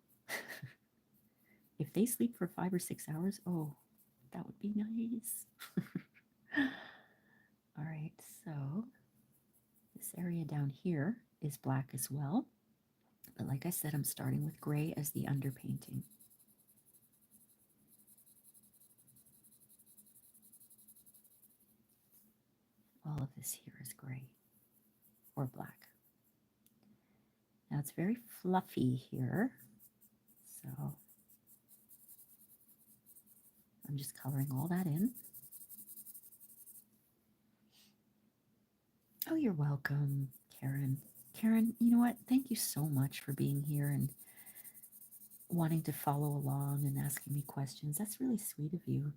If they sleep for 5 or 6 hours, oh, that would be nice. All right, so this area down here is black as well. But like I said, I'm starting with gray as the underpainting. All of this here is gray or black. Now it's very fluffy here, so I'm just coloring all that in. Oh, you're welcome, Karen. Karen, you know what? Thank you so much for being here and wanting to follow along and asking me questions. That's really sweet of you.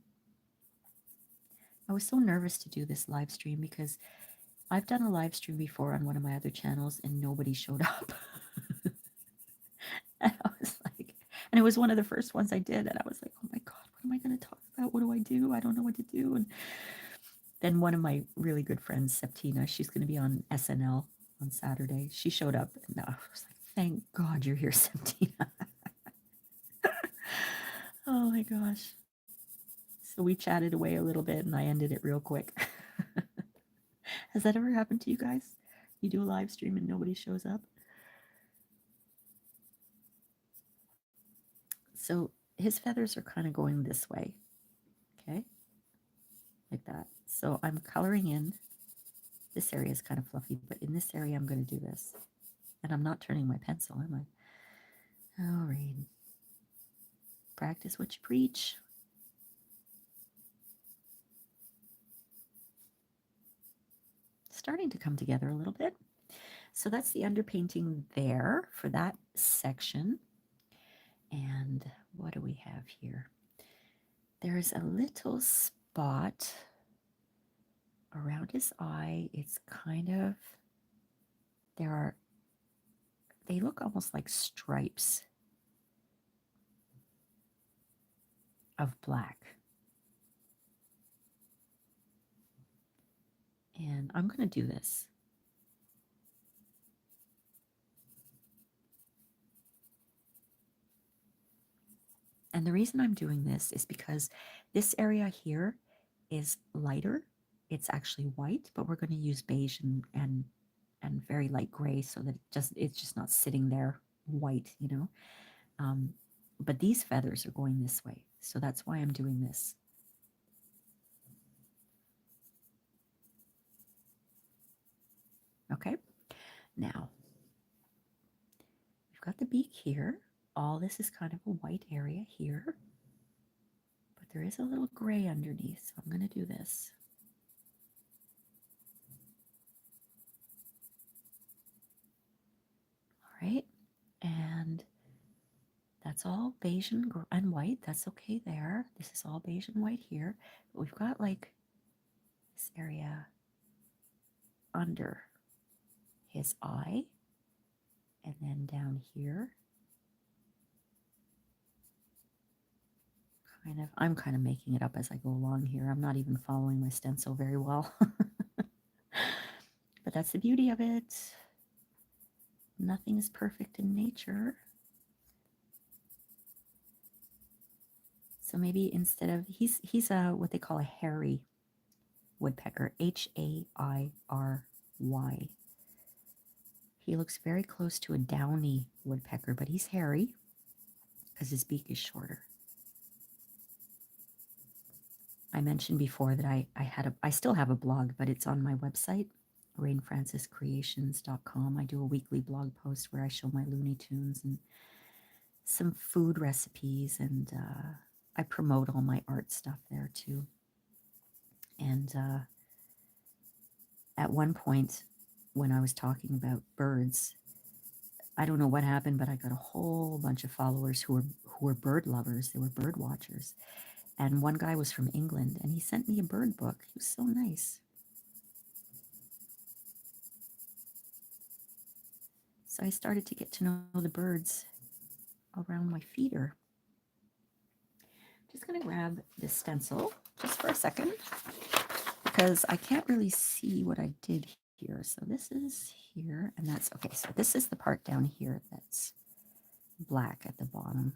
I was so nervous to do this live stream because I've done a live stream before on one of my other channels and nobody showed up. And I was like, and it was one of the first ones I did. And I was like, oh my God, what am I going to talk about? What do I do? I don't know what to do. And then one of my really good friends, Septina, she's going to be on SNL on Saturday. She showed up and I was like, thank God you're here, Septina. Oh my gosh. So we chatted away a little bit and I ended it real quick. Has that ever happened to you guys? You do a live stream and nobody shows up? So his feathers are kind of going this way, okay? Like that. So I'm coloring in. This area is kind of fluffy, but in this area I'm going to do this. And I'm not turning my pencil, am I? All right. Practice what you preach. Starting to come together a little bit. So that's the underpainting there for that section. And what do we have here? There's a little spot around his eye. It's kind of, they look almost like stripes of black. And I'm going to do this. And the reason I'm doing this is because this area here is lighter. It's actually white, but we're going to use beige and very light gray so that it's just not sitting there white, you know. But these feathers are going this way, so that's why I'm doing this. Okay, now we've got the beak here. All this is kind of a white area here, but there is a little gray underneath, so I'm going to do this. All right, and that's all beige and white. That's okay there. This is all beige and white here. But we've got like this area under his eye, and then down here. I'm kind of making it up as I go along here. I'm not even following my stencil very well. But that's the beauty of it. Nothing is perfect in nature. So maybe instead of, he's a what they call a hairy woodpecker, H-A-I-R-Y. He looks very close to a downy woodpecker, but he's hairy because his beak is shorter. I mentioned before that I still have a blog, but it's on my website, rainfranciscreations.com. I do a weekly blog post where I show my Looney Tunes and some food recipes, and I promote all my art stuff there too. And at one point when I was talking about birds, I don't know what happened, but I got a whole bunch of followers who were bird lovers. They were bird watchers. And one guy was from England, and he sent me a bird book. He was so nice. So I started to get to know the birds around my feeder. Just going to grab this stencil just for a second, because I can't really see what I did here. So this is here, and that's okay. So this is the part down here that's black at the bottom.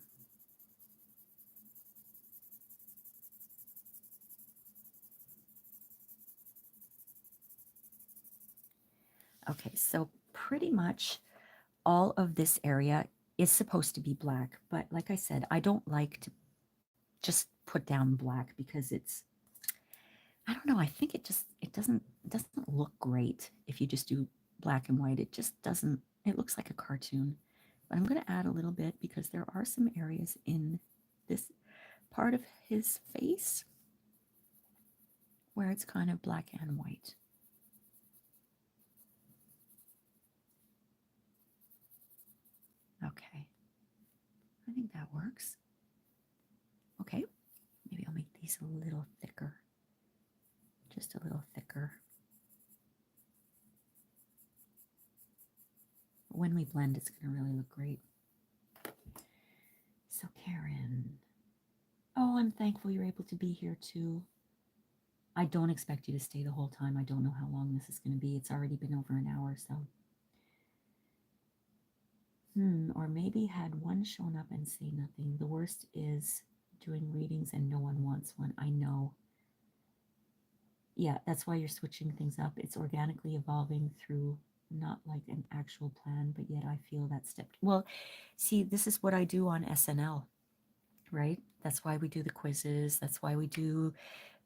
Okay, so pretty much all of this area is supposed to be black, but like I said, I don't like to just put down black because it's, I don't know, I think it doesn't look great if you just do black and white. It just doesn't, it looks like a cartoon. But I'm going to add a little bit because there are some areas in this part of his face where it's kind of black and white. Okay, I think that works. Okay, maybe I'll make these a little thicker, just a little thicker. When we blend, it's going to really look great. So Karen, oh, I'm thankful you're able to be here too. I don't expect you to stay the whole time. I don't know how long this is going to be. It's already been over an hour, so. Or maybe had one shown up and say nothing. The worst is doing readings and no one wants one. I know. Yeah, that's why you're switching things up. It's organically evolving through not like an actual plan, but yet I feel that step. Well, see, this is what I do on SNL, right? That's why we do the quizzes. That's why we do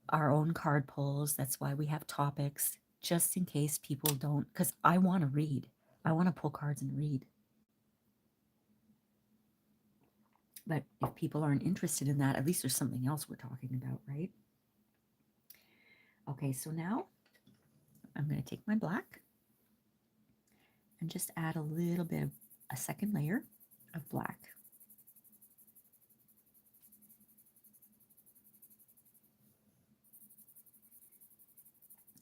our own card pulls. That's why we have topics, just in case people don't, because I want to read. I want to pull cards and read. But if people aren't interested in that, at least there's something else we're talking about, right? Okay, so now I'm going to take my black and just add a little bit of a second layer of black.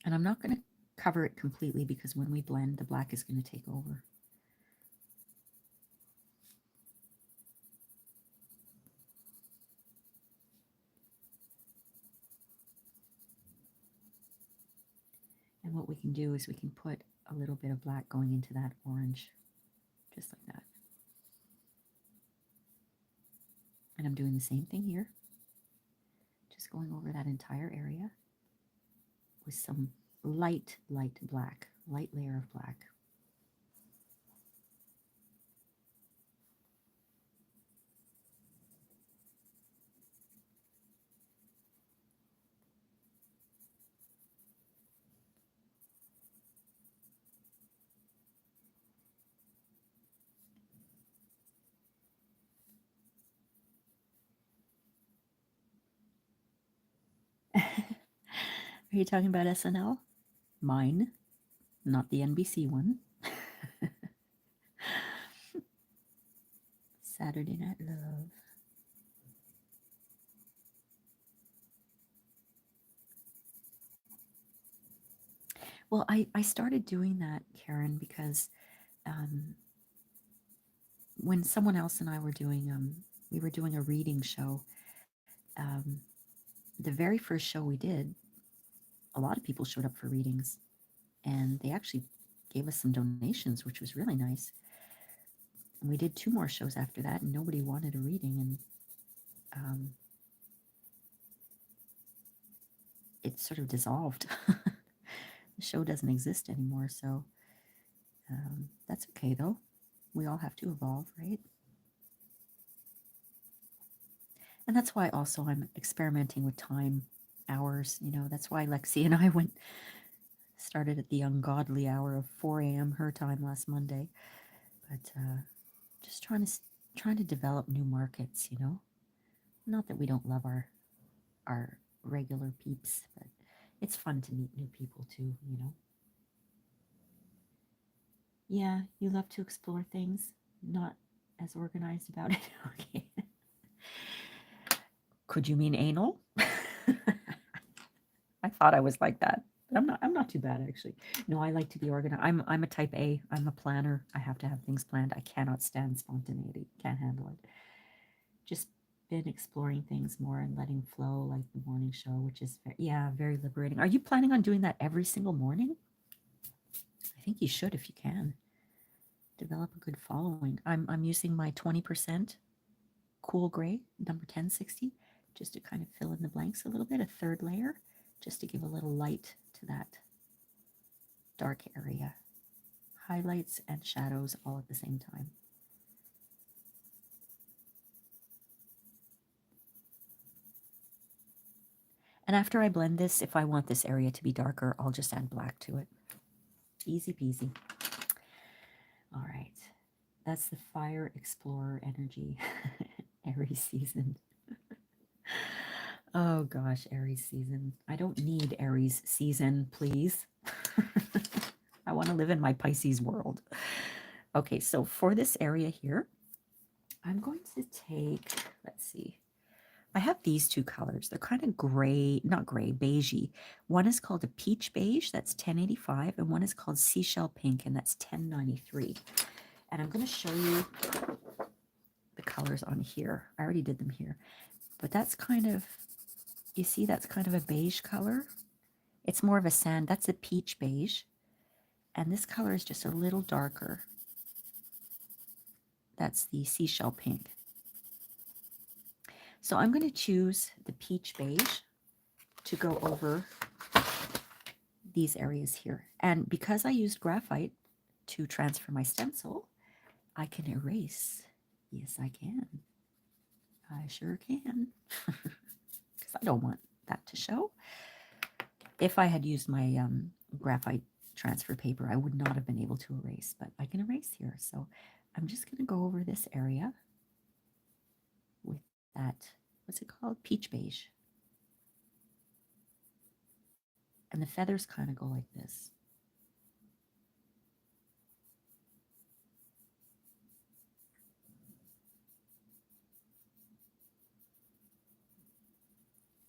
And I'm not going to cover it completely because when we blend, the black is going to take over. And what we can do is we can put a little bit of black going into that orange, just like that. And I'm doing the same thing here, just going over that entire area with some light black, light layer of black. Are you talking about SNL? Mine, not the NBC one. Saturday Night Love. Well, I started doing that, Karen, because when someone else and I were doing we were doing a reading show. The very first show we did, a lot of people showed up for readings, and they actually gave us some donations, which was really nice. And we did 2 more shows after that, and nobody wanted a reading, and it sort of dissolved. The show doesn't exist anymore, so that's okay, though. We all have to evolve, right? And that's why also I'm experimenting with time, hours. You know, that's why Lexi and I started at the ungodly hour of 4 a.m. her time last Monday. But just trying to develop new markets, you know. Not that we don't love our regular peeps, but it's fun to meet new people too, you know. Yeah, you love to explore things, not as organized about it. Okay. Could you mean anal? I thought I was like that, but I'm not too bad actually. No, I like to be organized. I'm a type A. I'm a planner. I have to have things planned. I cannot stand spontaneity. Can't handle it. Just been exploring things more and letting flow like the morning show, which is, yeah, very liberating. Are you planning on doing that every single morning? I think you should if you can. Develop a good following. I'm using my 20% cool gray, number 1060, just to kind of fill in the blanks a little bit, a third layer, just to give a little light to that dark area. Highlights and shadows all at the same time. And after I blend this, if I want this area to be darker, I'll just add black to it. Easy peasy. All right. That's the Fire Explorer energy. Aries season. Oh gosh, Aries season. I don't need Aries season, please. I want to live in my Pisces world. Okay, so for this area here, I'm going to take, let's see. I have these two colors. They're kind of gray, not gray, beigey. One is called a peach beige, that's 1085, and one is called seashell pink, and that's 1093. And I'm going to show you the colors on here. I already did them here. But that's kind of, you see, that's kind of a beige color. It's more of a sand. That's a peach beige. And this color is just a little darker. That's the seashell pink. So I'm going to choose the peach beige to go over these areas here. And because I used graphite to transfer my stencil, I can erase. Yes, I can. I sure can. Because I don't want that to show. If I had used my graphite transfer paper, I would not have been able to erase, but I can erase here. So I'm just going to go over this area with that, what's it called? Peach beige. And the feathers kind of go like this.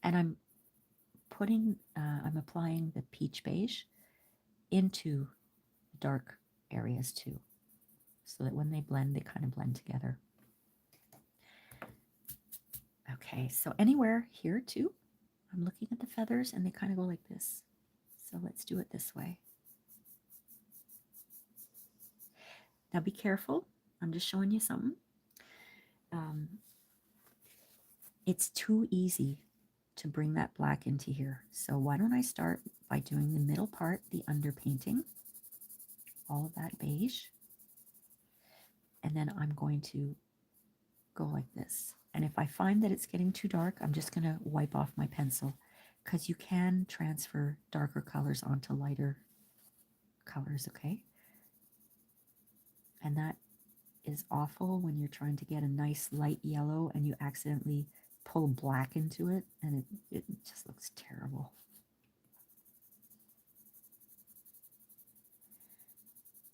And I'm applying the peach beige into the dark areas too, so that when they blend, they kind of blend together. Okay, so anywhere here too, I'm looking at the feathers and they kind of go like this. So let's do it this way. Now be careful. I'm just showing you something. It's too easy to bring that black into here. So why don't I start by doing the middle part, the underpainting, all of that beige. And then I'm going to go like this. And if I find that it's getting too dark, I'm just going to wipe off my pencil, because you can transfer darker colors onto lighter colors, okay? And that is awful when you're trying to get a nice light yellow and you accidentally pull black into it, and it just looks terrible.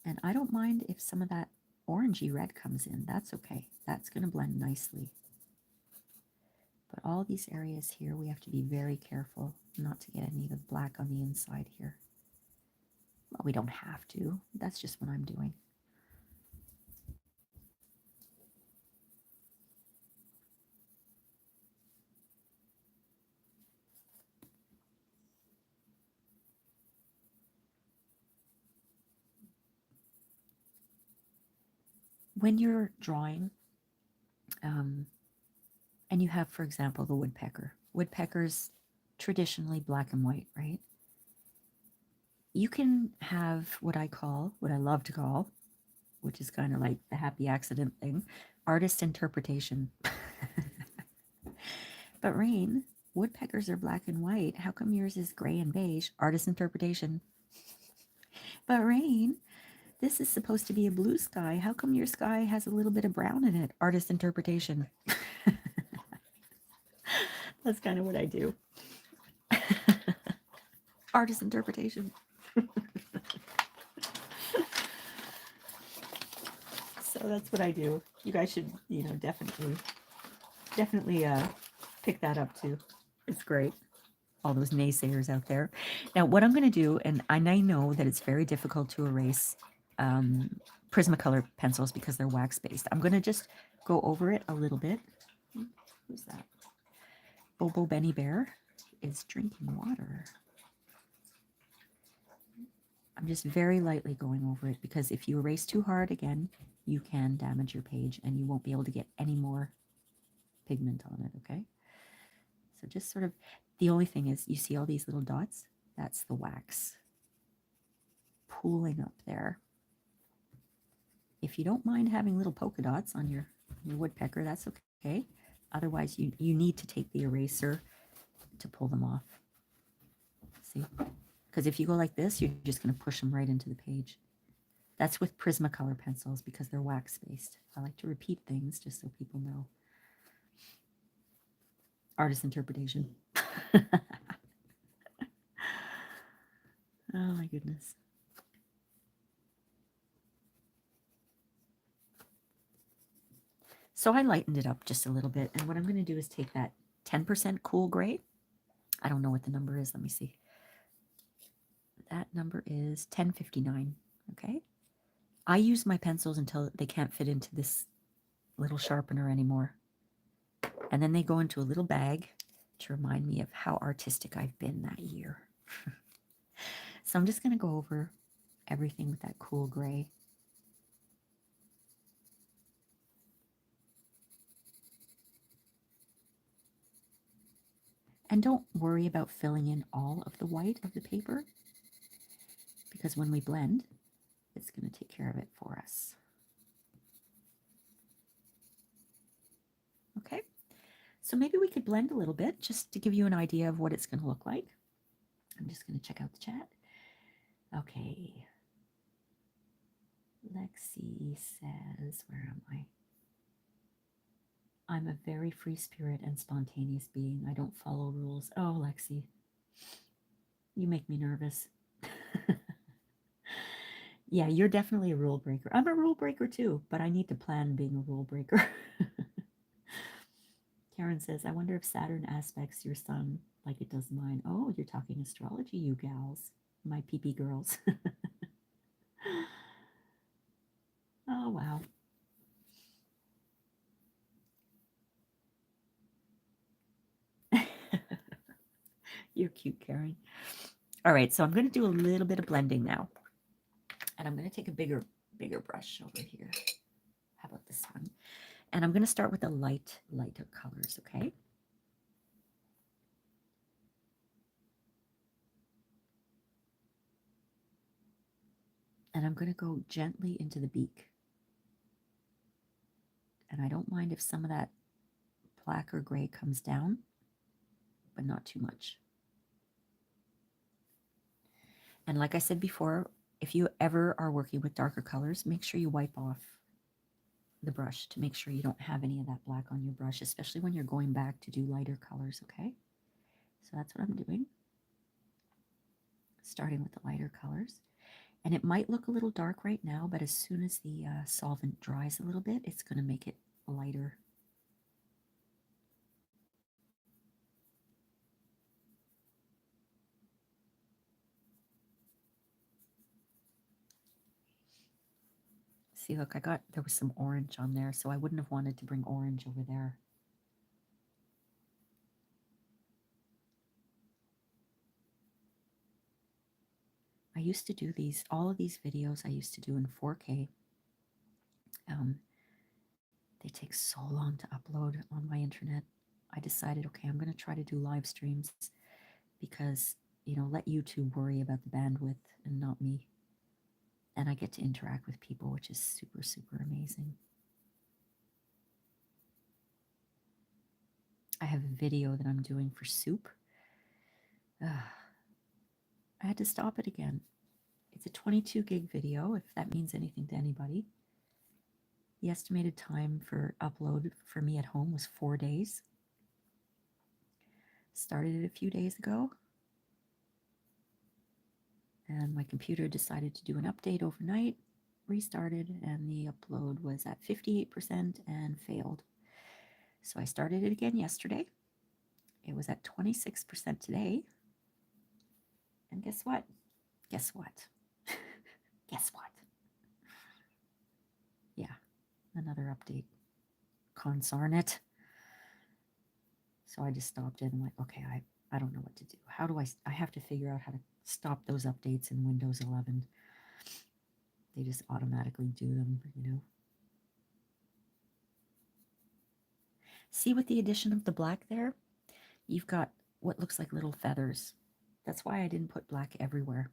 And I don't mind if some of that orangey red comes in. That's okay. That's going to blend nicely. But all these areas here, we have to be very careful not to get any of the black on the inside here. Well, we don't have to. That's just what I'm doing. When you're drawing, and you have, for example, the woodpecker. Woodpecker's traditionally black and white, right? You can have what I love to call, which is kind of like the happy accident thing, artist interpretation. But Rain, woodpeckers are black and white. How come yours is gray and beige? Artist interpretation. But Rain, this is supposed to be a blue sky. How come your sky has a little bit of brown in it? Artist interpretation. That's kind of what I do. Artist interpretation. So that's what I do. You guys should, definitely pick that up too. It's great. All those naysayers out there. Now, what I'm going to do, and I know that it's very difficult to erase Prismacolor pencils because they're wax based. I'm going to just go over it a little bit. Who's that? Bobo Benny Bear is drinking water. I'm just very lightly going over it because if you erase too hard again, you can damage your page and you won't be able to get any more pigment on it, okay? So just sort of, the only thing is you see all these little dots? That's the wax pooling up there. If you don't mind having little polka dots on your woodpecker, that's okay. Otherwise, you need to take the eraser to pull them off. See? Because if you go like this, you're just going to push them right into the page. That's with Prismacolor pencils because they're wax-based. I like to repeat things just so people know. Artist interpretation. Oh my goodness. So I lightened it up just a little bit. And what I'm going to do is take that 10% cool gray. I don't know what the number is. Let me see. That number is 1059. Okay. I use my pencils until they can't fit into this little sharpener anymore. And then they go into a little bag to remind me of how artistic I've been that year. So I'm just going to go over everything with that cool gray. And don't worry about filling in all of the white of the paper, because when we blend, it's going to take care of it for us. Okay, so maybe we could blend a little bit just to give you an idea of what it's going to look like. I'm just going to check out the chat. Okay. Lexi says, where am I? I'm a very free spirit and spontaneous being. I don't follow rules. Oh, Lexi, you make me nervous. Yeah, you're definitely a rule breaker. I'm a rule breaker too, but I need to plan being a rule breaker. Karen says, I wonder if Saturn aspects your sun like it does mine. Oh, you're talking astrology, you gals. My pee-pee girls. Oh, wow. You're cute, Karen. All right, so I'm going to do a little bit of blending now. And I'm going to take a bigger brush over here. How about this one? And I'm going to start with the lighter colors, okay? And I'm going to go gently into the beak. And I don't mind if some of that black or gray comes down, but not too much. And like I said before, if you ever are working with darker colors, make sure you wipe off the brush to make sure you don't have any of that black on your brush, especially when you're going back to do lighter colors, okay? So that's what I'm doing. Starting with the lighter colors. And it might look a little dark right now, but as soon as the solvent dries a little bit, it's going to make it lighter. See, look, there was some orange on there, so I wouldn't have wanted to bring orange over there. I used to do all of these videos I used to do in 4K. They take so long to upload on my internet. I decided, okay, I'm going to try to do live streams because, you know, let YouTube worry about the bandwidth and not me. And I get to interact with people, which is super, super amazing. I have a video that I'm doing for soup. I had to stop it again. It's a 22 gig video, if that means anything to anybody. The estimated time for upload for me at home was 4 days. Started it a few days ago. And my computer decided to do an update overnight, restarted, and the upload was at 58% and failed. So I started it again yesterday. It was at 26% today. And guess what? Guess what? Guess what? Yeah, another update. Consarn it. So I just stopped it. I'm like, okay, I don't know what to do. How do I have to figure out how to stop those updates in Windows 11. They just automatically do them, you know. See, with the addition of the black there, you've got what looks like little feathers. That's why I didn't put black everywhere.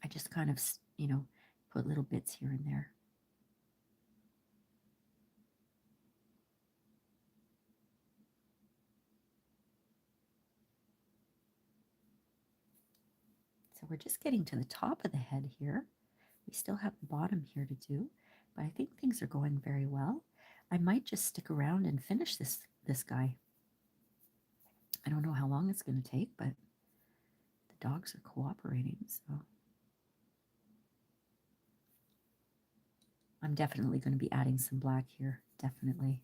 I just kind of, you know, put little bits here and there. So we're just getting to the top of the head here. We still have the bottom here to do, but I think things are going very well. I might just stick around and finish this guy. I don't know how long it's going to take, but the dogs are cooperating, so I'm definitely going to be adding some black here, definitely,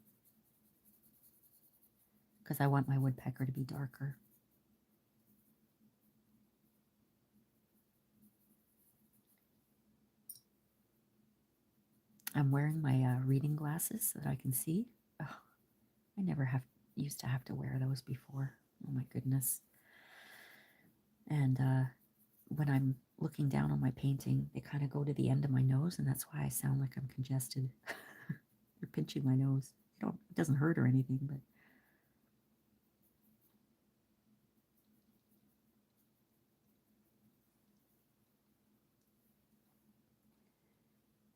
because I want my woodpecker to be darker. I'm wearing my reading glasses so that I can see. Oh, I never used to have to wear those before. Oh my goodness. And when I'm looking down on my painting, they kind of go to the end of my nose, and that's why I sound like I'm congested. They're pinching my nose. It doesn't hurt or anything, but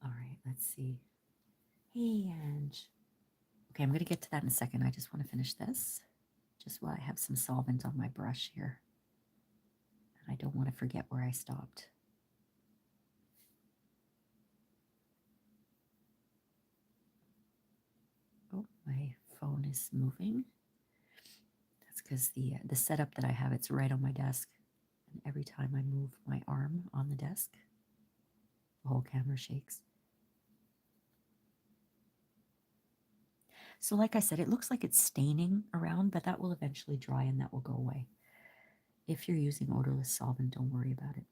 all right, let's see. Hey, Ange. Okay, I'm going to get to that in a second. I just want to finish this just while I have some solvent on my brush here. And I don't want to forget where I stopped. Oh, my phone is moving. That's because the setup that I have, it's right on my desk. And every time I move my arm on the desk, the whole camera shakes. So like I said, it looks like it's staining around, but that will eventually dry and that will go away. If you're using odorless solvent, don't worry about it.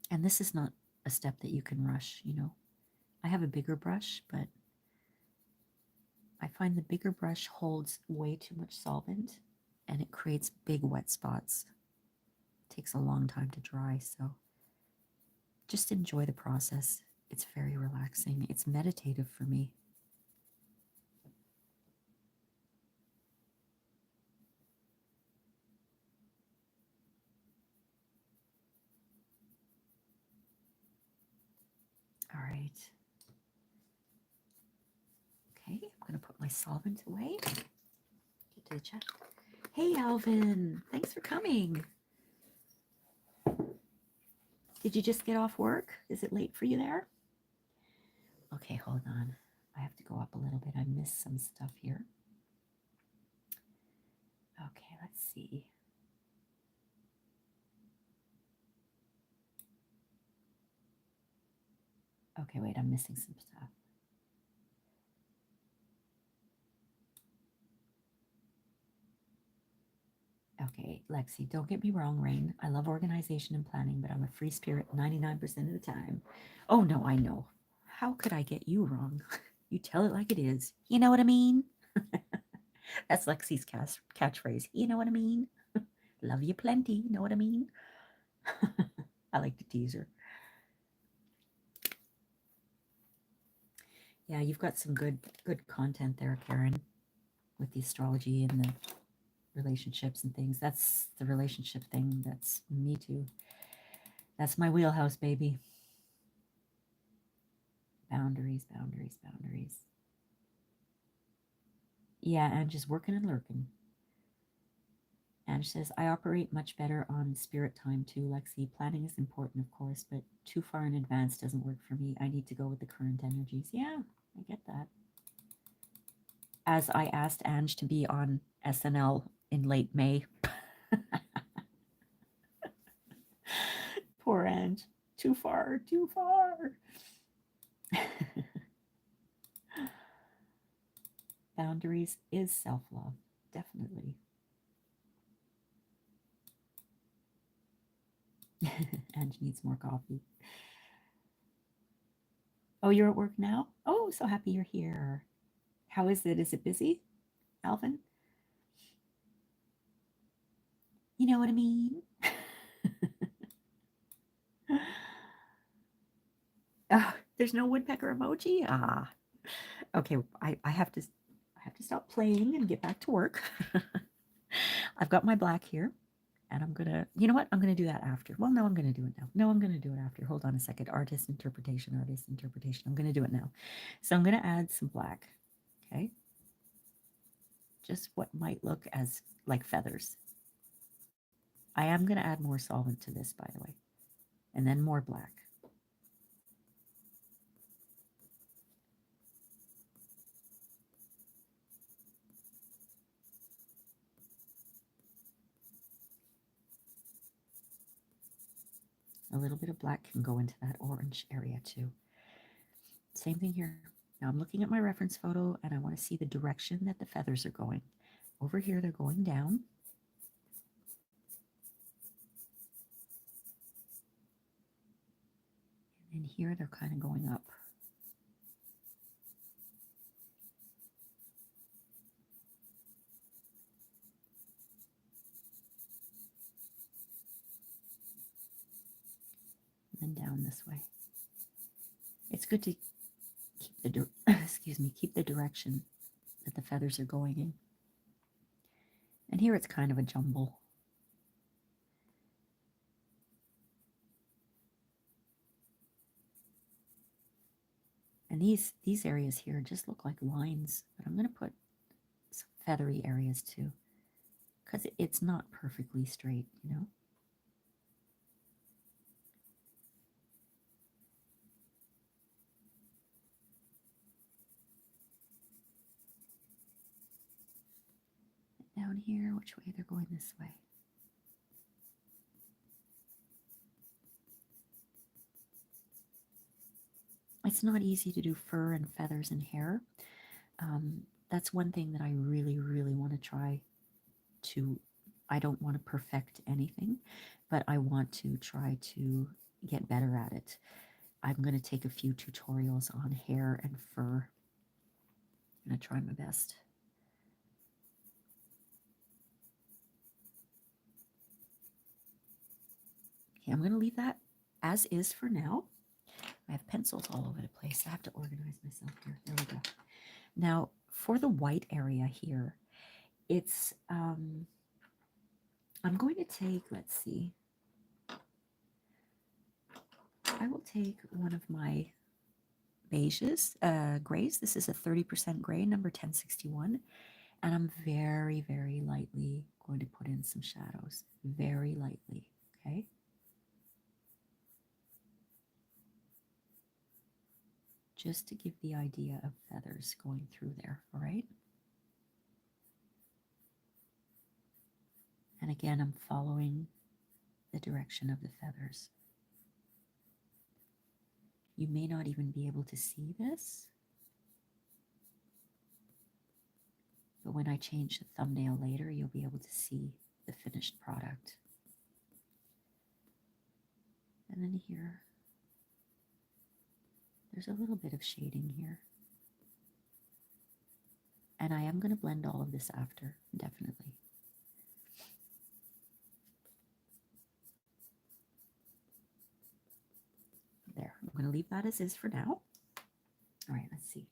And this is not a step that you can rush, you know. I have a bigger brush, but I find the bigger brush holds way too much solvent and it creates big wet spots. It takes a long time to dry, so just enjoy the process. It's very relaxing. It's meditative for me. All right. Okay, I'm going to put my solvent away. Get to the chat. Hey, Alvin. Thanks for coming. Did you just get off work? Is it late for you there? Okay, hold on. I have to go up a little bit. I missed some stuff here. Okay, let's see. Okay, wait, I'm missing some stuff. Okay, Lexi, don't get me wrong, Rain. I love organization and planning, but I'm a free spirit 99% of the time. Oh, no, I know. How could I get you wrong? You tell it like it is. You know what I mean? That's Lexi's catchphrase. You know what I mean? Love you plenty. Know what I mean? I like to tease her. Yeah, you've got some good content there, Karen, with the astrology and the relationships and things. That's the relationship thing. That's me too. That's my wheelhouse, baby. Boundaries, boundaries, boundaries. Yeah, and just working and lurking. Ange says, I operate much better on spirit time too, Lexi. Planning is important, of course, but too far in advance doesn't work for me. I need to go with the current energies. Yeah, I get that. As I asked Ange to be on SNL in late May. Poor Ange. Too far, too far. Boundaries is self-love, definitely. Ange needs more coffee. Oh, you're at work now? Oh, so happy you're here. How is it? Is it busy, Alvin? You know what I mean? Oh, there's no woodpecker emoji? Ah. Okay, I have to stop playing and get back to work. I've got my black here, and I'm gonna, you know what? I'm gonna do that after. Well, no, I'm gonna do it now. No, I'm gonna do it after. Hold on a second. Artist interpretation, artist interpretation. I'm gonna do it now. So I'm gonna add some black. Okay. Just what might look as like feathers. I am gonna add more solvent to this, by the way, and then more black. A little bit of black can go into that orange area too. Same thing here. Now I'm looking at my reference photo and I want to see the direction that the feathers are going. Over here, they're going down. And in here, they're kind of going up. And then down this way. It's good to keep the keep the direction that the feathers are going in. And here it's kind of a jumble. And these areas here just look like lines, but I'm going to put some feathery areas too, because it's not perfectly straight, you know. Down here, which way? They're going this way. It's not easy to do fur and feathers and hair. That's one thing that I really, really want to try to. I don't want to perfect anything, but I want to try to get better at it. I'm going to take a few tutorials on hair and fur. I'm going to try my best. Okay, I'm going to leave that as is for now. I have pencils all over the place. I have to organize myself here. There we go. Now, for the white area here, it's, I'm going to take, let's see, I will take one of my beiges, grays. This is a 30% gray, number 1061. And I'm very, very lightly going to put in some shadows. Very lightly, okay? Just to give the idea of feathers going through there, all right? And again, I'm following the direction of the feathers. You may not even be able to see this, but when I change the thumbnail later, you'll be able to see the finished product. And then here, there's a little bit of shading here. And I am going to blend all of this after, definitely. There, I'm going to leave that as is for now. All right, let's see.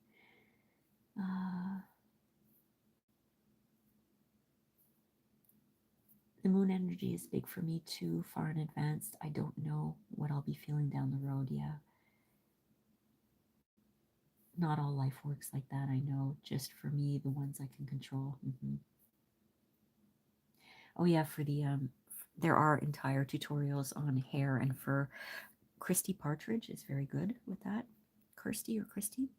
The moon energy is big for me too, far in advance. I don't know what I'll be feeling down the road. Yeah. Not all life works like that, I know. Just for me, the ones I can control. Oh yeah, for the there are entire tutorials on hair and fur. Christy Partridge is very good with that. Kirsty or Christy.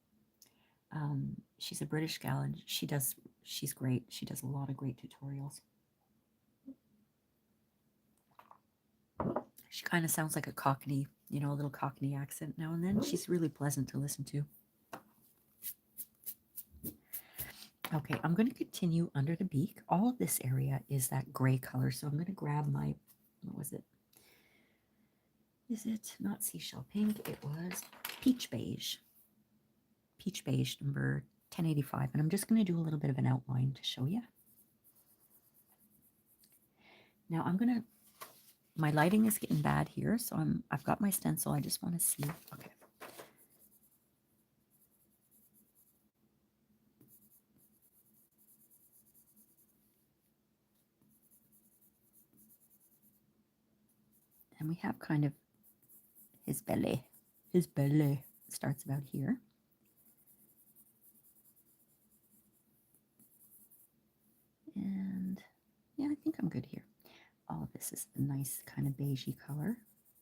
She's a British gal and she's great. She does a lot of great tutorials. She kind of sounds like a Cockney, you know, a little Cockney accent now and then. She's really pleasant to listen to. Okay, I'm going to continue under the beak. All of this area is that gray color, so I'm going to grab my, what was it? Is it not seashell pink? It was peach beige. Peach Beige, number 1085. And I'm just going to do a little bit of an outline to show you. Now I'm going to, my lighting is getting bad here, so I've got my stencil. I just want to see. Okay. And we have kind of his belly. His belly starts about here. And yeah, I think I'm good here. All of this is a nice kind of beigey color.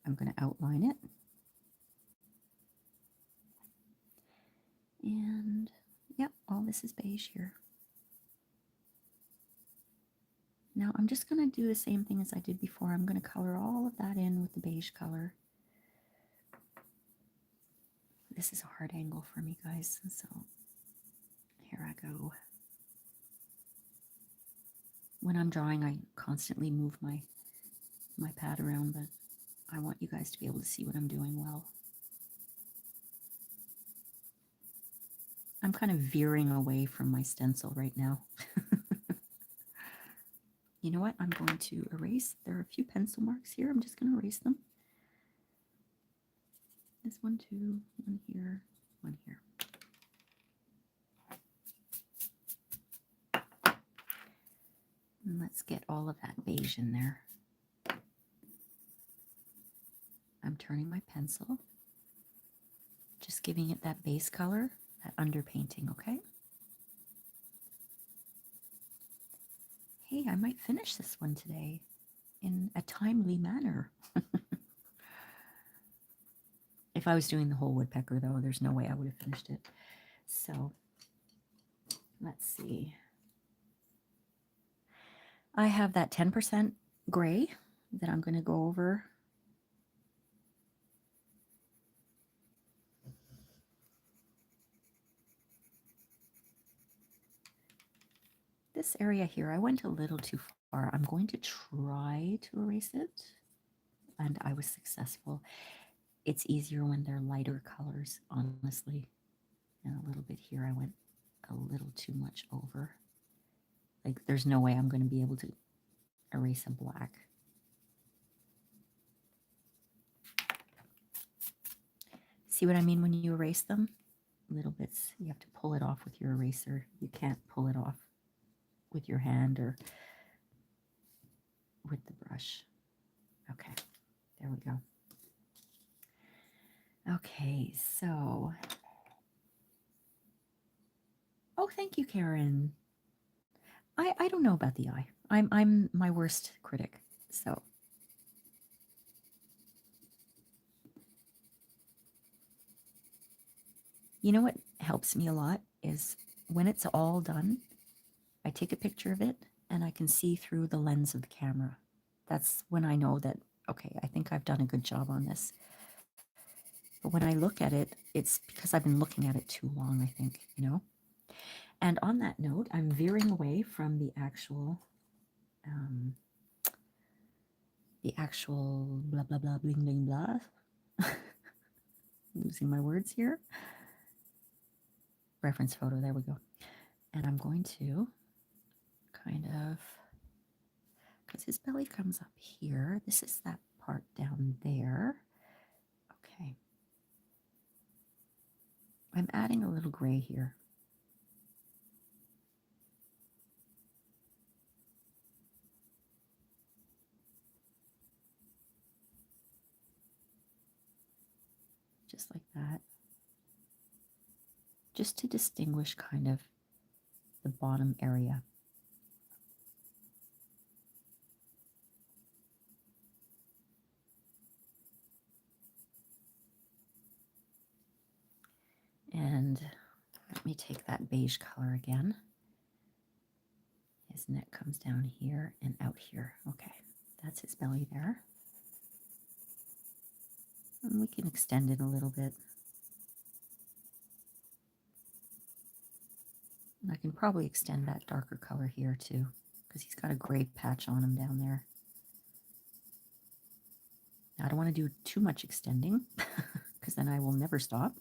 I'm going to outline it. And yeah, all this is beige here. Now I'm just going to do the same thing as I did before. I'm going to color all of that in with the beige color. This is a hard angle for me, guys, so here I go. When I'm drawing, I constantly move my pad around, but I want you guys to be able to see what I'm doing well. I'm kind of veering away from my stencil right now. You know what? I'm going to erase. There are a few pencil marks here. I'm just going to erase them. This one, too. One here. One here. And let's get all of that beige in there. I'm turning my pencil. Just giving it that base color, that underpainting, okay? Hey, I might finish this one today in a timely manner. If I was doing the whole woodpecker, though, there's no way I would have finished it. So, let's see. I have that 10% gray that I'm going to go over. This area here, I went a little too far. I'm going to try to erase it, and I was successful. It's easier when they're lighter colors, honestly. And a little bit here, I went a little too much over. Like, there's no way I'm going to be able to erase a black. See what I mean when you erase them? Little bits. You have to pull it off with your eraser. You can't pull it off with your hand or with the brush. Okay, there we go. Okay, so, oh, thank you, Karen. I don't know about the eye. I'm my worst critic. So you know what helps me a lot is when it's all done, I take a picture of it and I can see through the lens of the camera. That's when I know that, okay, I think I've done a good job on this. But when I look at it, it's because I've been looking at it too long, I think, you know? And on that note, I'm veering away from the actual blah, blah, blah, bling, bling, blah. Losing my words here. Reference photo, there we go. And I'm going to kind of, because his belly comes up here. This is that part down there. Okay. I'm adding a little gray here. Just like that. Just to distinguish kind of the bottom area. And let me take that beige color again. His neck comes down here and out here. Okay, that's his belly there. And we can extend it a little bit. And I can probably extend that darker color here too, because he's got a gray patch on him down there. Now, I don't want to do too much extending, because then I will never stop.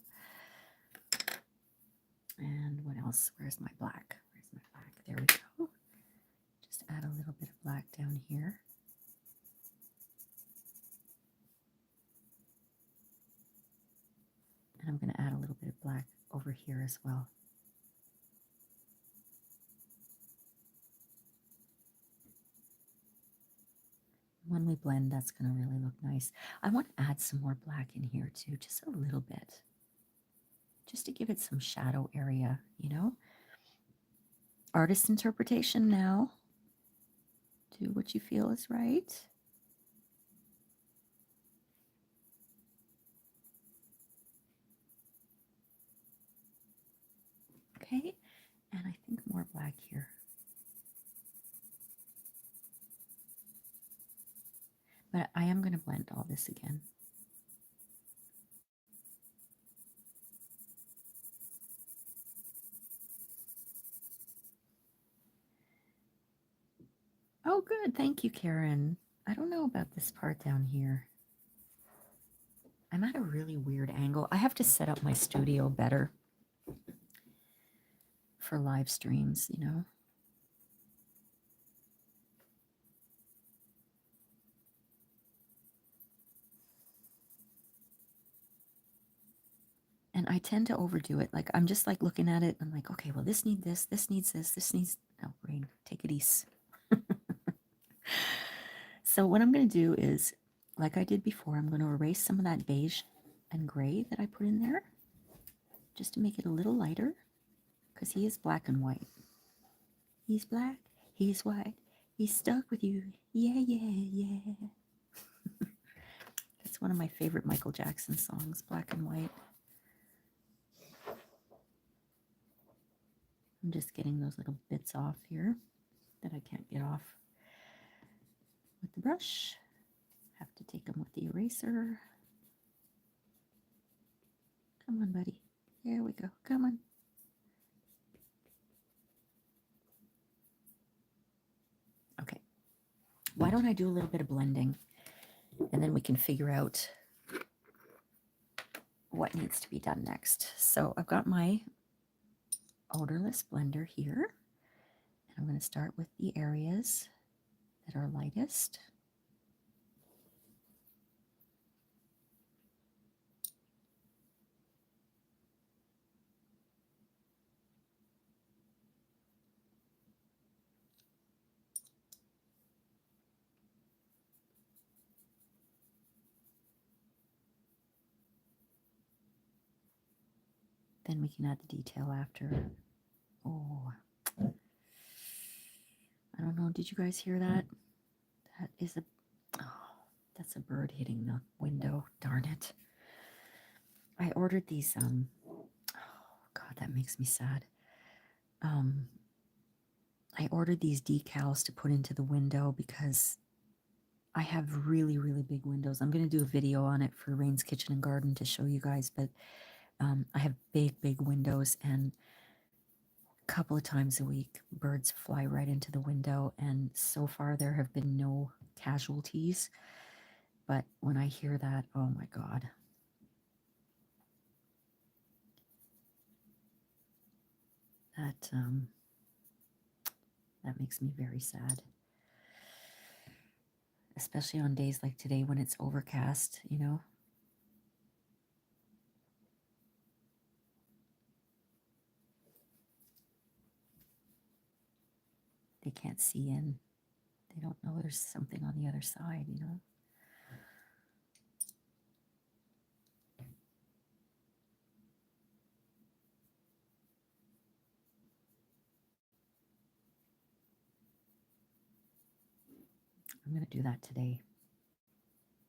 else. Where's my black? Where's my black? There we go. Just add a little bit of black down here. And I'm going to add a little bit of black over here as well. When we blend, that's going to really look nice. I want to add some more black in here too, just a little bit. Just to give it some shadow area, you know? Artist interpretation now. Do what you feel is right. Okay, and I think more black here. But I am going to blend all this again. Oh, good. Thank you, Karen. I don't know about this part down here. I'm at a really weird angle. I have to set up my studio better for live streams, you know. And I tend to overdo it. Like, I'm just like looking at it. I'm like, okay, well, this needs this. This needs this. This needs... Oh, Rain, take it easy. So what I'm going to do is, like I did before, I'm going to erase some of that beige and gray that I put in there, just to make it a little lighter, because he is black and white. He's black, he's white, he's stuck with you. Yeah, yeah, yeah. That's one of my favorite Michael Jackson songs, Black and White. I'm just getting those little bits off here that I can't get off with the brush. Have to take them with the eraser. Come on, buddy. There we go. Come on. Okay. Why don't I do a little bit of blending, and then we can figure out what needs to be done next. So I've got my odorless blender here, and I'm going to start with the areas that are lightest. Then we can add the detail after. Oh, I don't know. Did you guys hear that? That is a... Oh, that's a bird hitting the window. Darn it. I ordered these, oh God, that makes me sad. I ordered these decals to put into the window because I have really, really big windows. I'm going to do a video on it for Rain's Kitchen and Garden to show you guys, but I have big, big windows, and a couple of times a week, birds fly right into the window, and so far there have been no casualties. But when I hear that, oh my God. That makes me very sad. Especially on days like today when it's overcast, you know. They can't see in. They don't know there's something on the other side, you know. I'm going to do that today.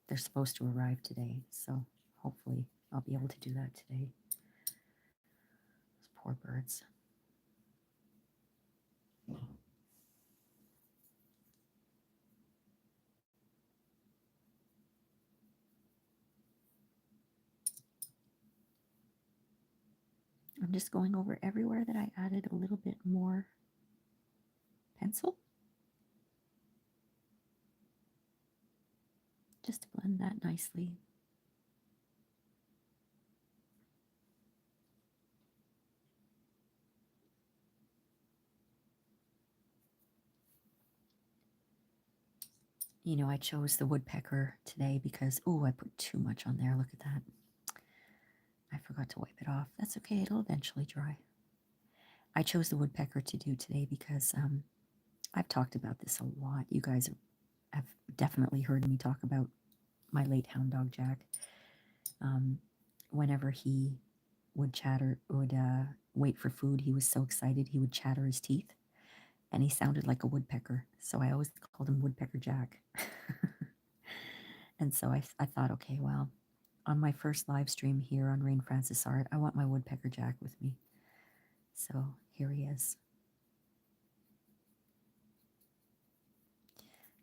They're supposed to arrive today, so hopefully I'll be able to do that today. Those poor birds. I'm just going over everywhere that I added a little bit more pencil, just to blend that nicely. You know, I chose the woodpecker today because, oh, I put too much on there. Look at that. I forgot to wipe it off. That's okay. It'll eventually dry. I chose the woodpecker to do today because I've talked about this a lot. You guys have definitely heard me talk about my late hound dog, Jack. Whenever he would wait for food, he was so excited he would chatter his teeth. And he sounded like a woodpecker. So I always called him Woodpecker Jack. And so I thought, okay, well, on my first live stream here on Rain Francis Art, I want my Woodpecker Jack with me. So here he is.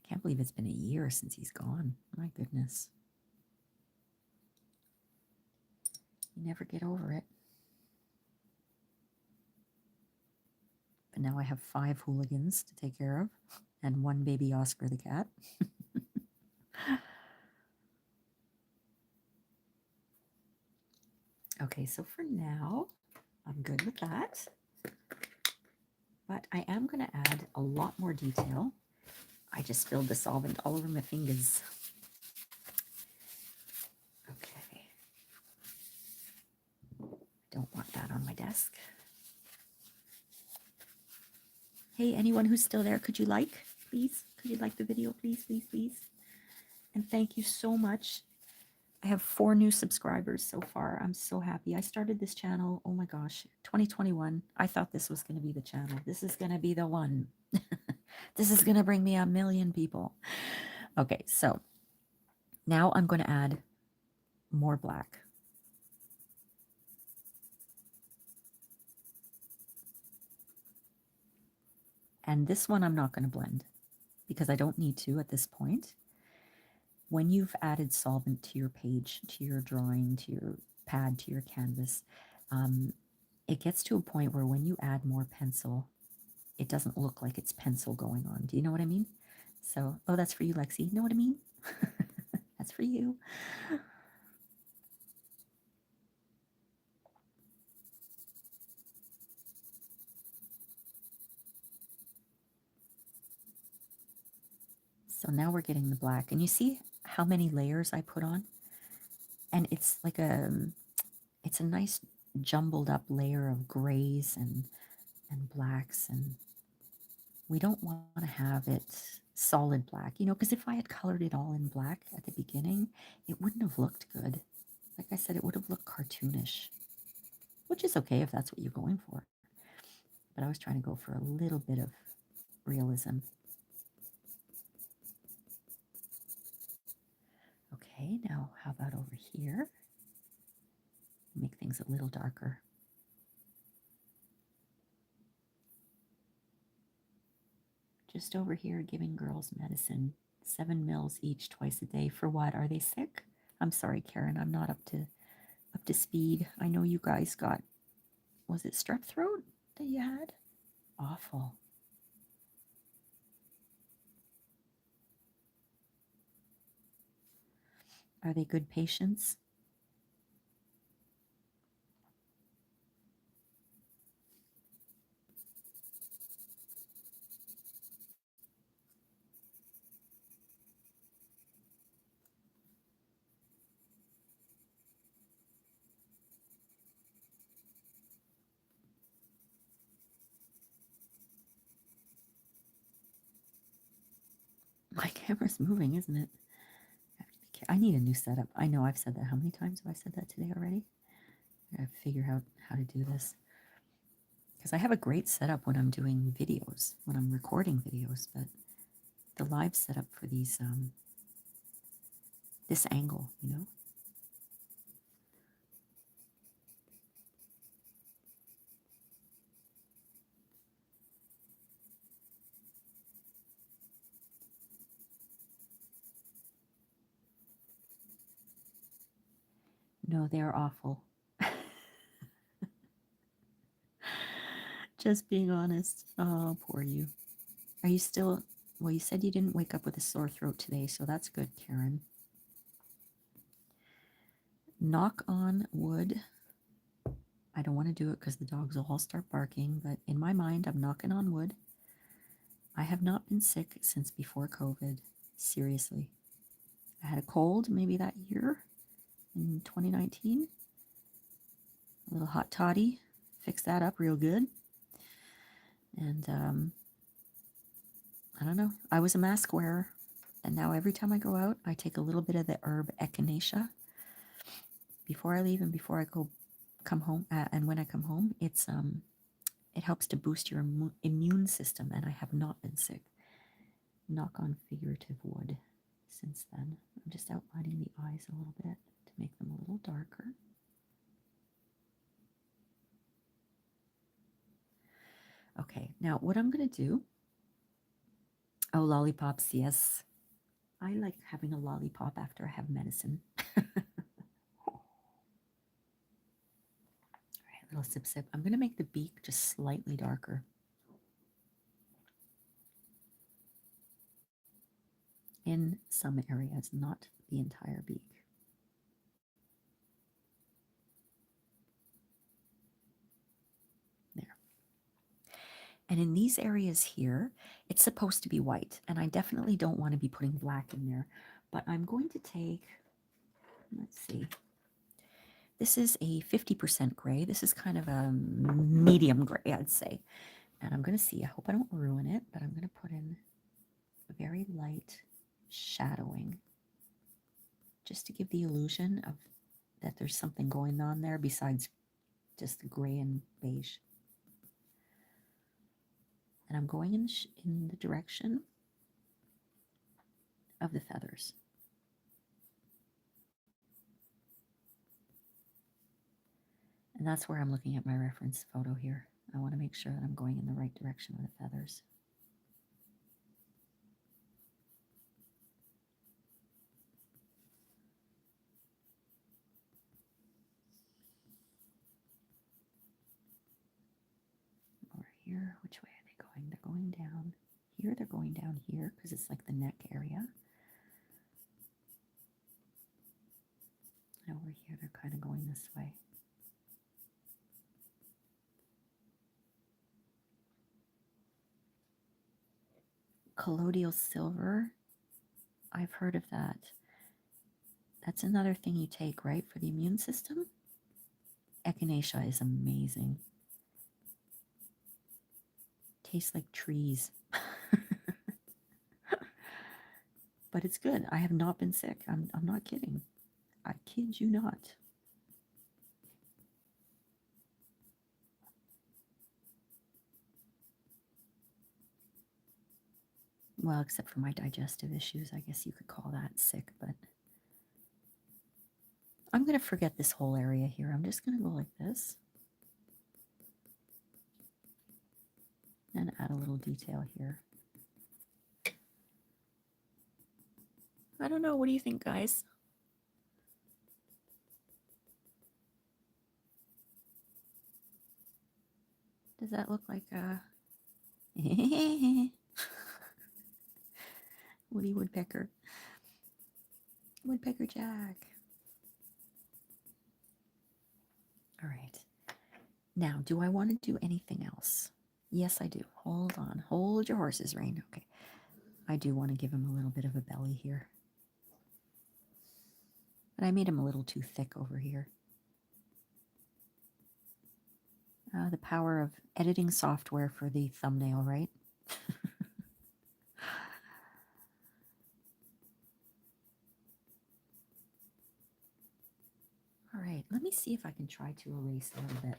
Can't believe it's been a year since he's gone. My goodness. You never get over it. But now I have 5 hooligans to take care of and 1 baby Oscar the cat. Okay, so for now, I'm good with that. But I am going to add a lot more detail. I just spilled the solvent all over my fingers. Okay. Don't want that on my desk. Hey, anyone who's still there, could you like, please? Could you like the video, please, please, please? And thank you so much. I have 4 new subscribers so far. I'm so happy. I started this channel, oh my gosh, 2021. I thought this was going to be the channel. This is going to be the one. This is going to bring me 1 million people. Okay, so now I'm going to add more black. And this one I'm not going to blend because I don't need to at this point. When you've added solvent to your page, to your drawing, to your pad, to your canvas, it gets to a point where when you add more pencil, it doesn't look like it's pencil going on. Do you know what I mean? So, oh, that's for you, Lexi. Know what I mean? That's for you. So now we're getting the black. And you see how many layers I put on? And it's like it's a nice jumbled up layer of grays and blacks. And we don't want to have it solid black, you know, because if I had colored it all in black at the beginning, it wouldn't have looked good. Like I said, it would have looked cartoonish, which is okay if that's what you're going for. But I was trying to go for a little bit of realism. Okay, now how about over here? Make things a little darker. Just over here, giving girls medicine, 7 mils each twice a day. For what? Are they sick? I'm sorry, Karen, I'm not up to speed. I know you guys got, was it strep throat that you had? Awful. Are they good patients? My camera's moving, isn't it? I need a new setup. I know I've said that. How many times have I said that today already? I gotta figure out how to do this. Because I have a great setup when I'm doing videos, when I'm recording videos, but the live setup for these, this angle, you know? No, they're awful. Just being honest. Oh, poor you. Are you still, well, you said you didn't wake up with a sore throat today, so that's good, Karen. Knock on wood. I don't want to do it because the dogs will all start barking, but in my mind, I'm knocking on wood. I have not been sick since before COVID, Seriously. I had a cold maybe that year in 2019. A little hot toddy. Fixed that up real good. And I don't know. I was a mask wearer. And now every time I go out, I take a little bit of the herb echinacea before I leave and before I come home. And when I come home, it helps to boost your immune system. And I have not been sick. Knock on figurative wood since then. I'm just outlining the eyes a little bit to make them a little darker. Okay, now what I'm going to do, oh, lollipops, yes. I like having a lollipop after I have medicine. All right, little sip, sip. I'm going to make the beak just slightly darker. In some areas, not the entire beak. There. And in these areas here, it's supposed to be white. And I definitely don't want to be putting black in there. But I'm going to take, let's see. This is a 50% gray. This is kind of a medium gray, I'd say. And I'm going to see, I hope I don't ruin it, but I'm going to put in a very light shadowing just to give the illusion of that there's something going on there besides just the gray and beige. And I'm going in the direction of the feathers. And that's where I'm looking at my reference photo here. I want to make sure that I'm going in the right direction of the feathers. Over here, which way are they going? They're going down here. They're going down here because it's like the neck area. And over here, they're kind of going this way. Colloidal silver, I've heard of that. That's another thing you take, right, for the immune system? Echinacea is amazing. Tastes like trees. But it's good. I have not been sick. I'm not kidding. I kid you not. Well, except for my digestive issues, I guess you could call that sick, but I'm going to forget this whole area here. I'm just going to go like this and add a little detail here. I don't know. What do you think, guys? Does that look like a Woody Woodpecker? Woodpecker Jack. All right. Now, do I want to do anything else? Yes, I do. Hold on. Hold your horses, Rain. Okay. I do want to give him a little bit of a belly here. But I made him a little too thick over here. The power of editing software for the thumbnail, right? All right, let me see if I can try to erase a little bit.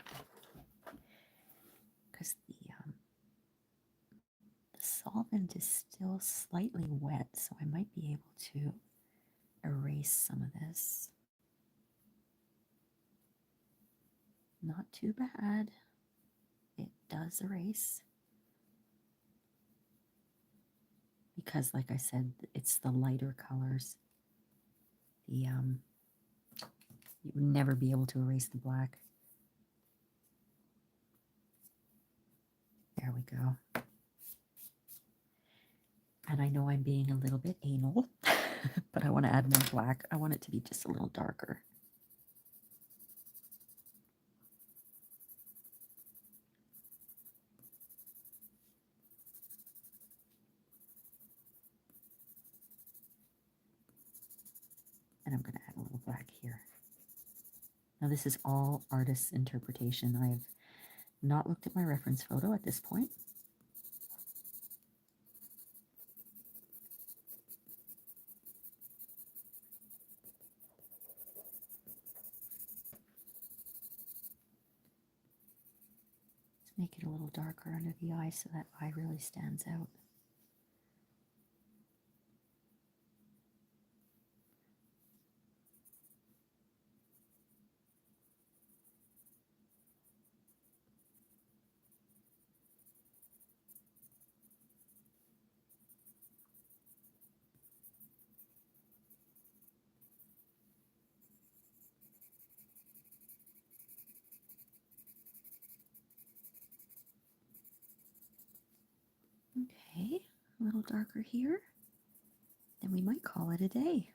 Because the solvent is still slightly wet, so I might be able to erase some of this. Not too bad. It does erase. Because, like I said, it's the lighter colors. You would never be able to erase the black. There we go. And I know I'm being a little bit anal, but I want to add more black. I want it to be just a little darker. And I'm going to add a little black here. Now this is all artist's interpretation. I've not looked at my reference photo at this point. Let's make it a little darker under the eye so that eye really stands out. Okay, a little darker here. Then we might call it a day.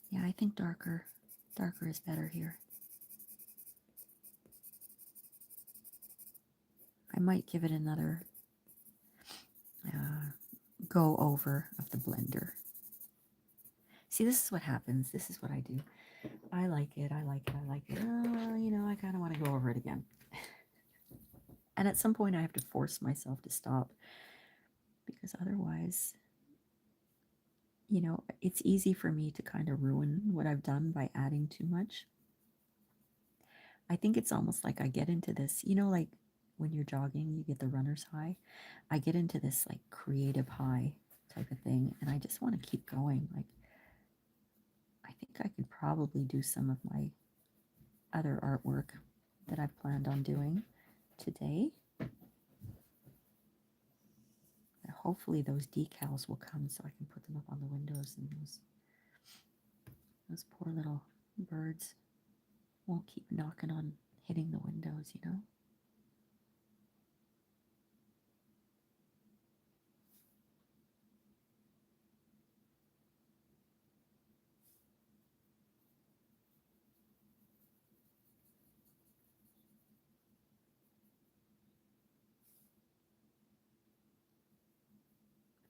Yeah, I think darker is better here. I might give it another go over of the blender. See, this is what happens. This is what I do. I like it. You know, I kind of want to go over it again. And at some point I have to force myself to stop, because otherwise, you know, it's easy for me to kind of ruin what I've done by adding too much. I think it's almost like I get into this, you know, like when you're jogging, you get the runner's high. I get into this like creative high type of thing, and I just want to keep going. Like, I think I could probably do some of my other artwork that I've planned on doing today. And hopefully those decals will come so I can put them up on the windows, and those poor little birds won't keep knocking on, hitting the windows, you know?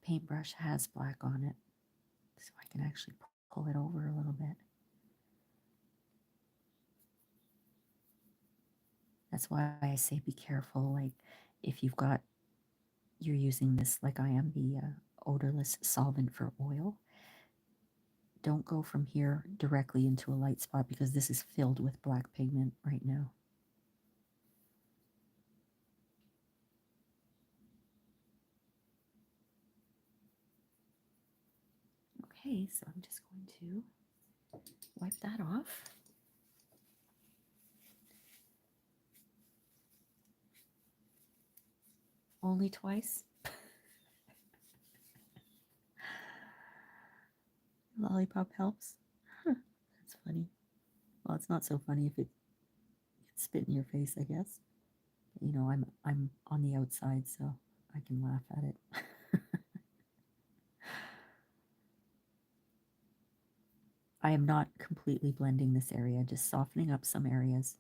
The paintbrush has black on it, so I can actually pull it over a little bit. That's why I say be careful. Like, if you're using this, like I am, the odorless solvent for oil, don't go from here directly into a light spot, because this is filled with black pigment right now. Okay, so I'm just going to wipe that off. Only twice. Lollipop helps. Huh, that's funny. Well, it's not so funny if it gets spit in your face, I guess. You know, I'm on the outside, so I can laugh at it. I am not completely blending this area, just softening up some areas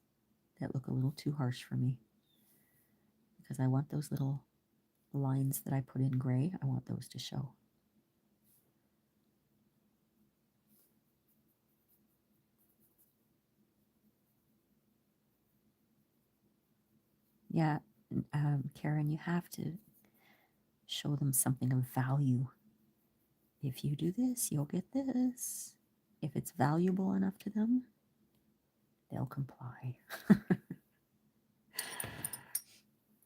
that look a little too harsh for me, because I want those little lines that I put in gray, I want those to show. Yeah, Karen, you have to show them something of value. If you do this, you'll get this. If it's valuable enough to them, they'll comply.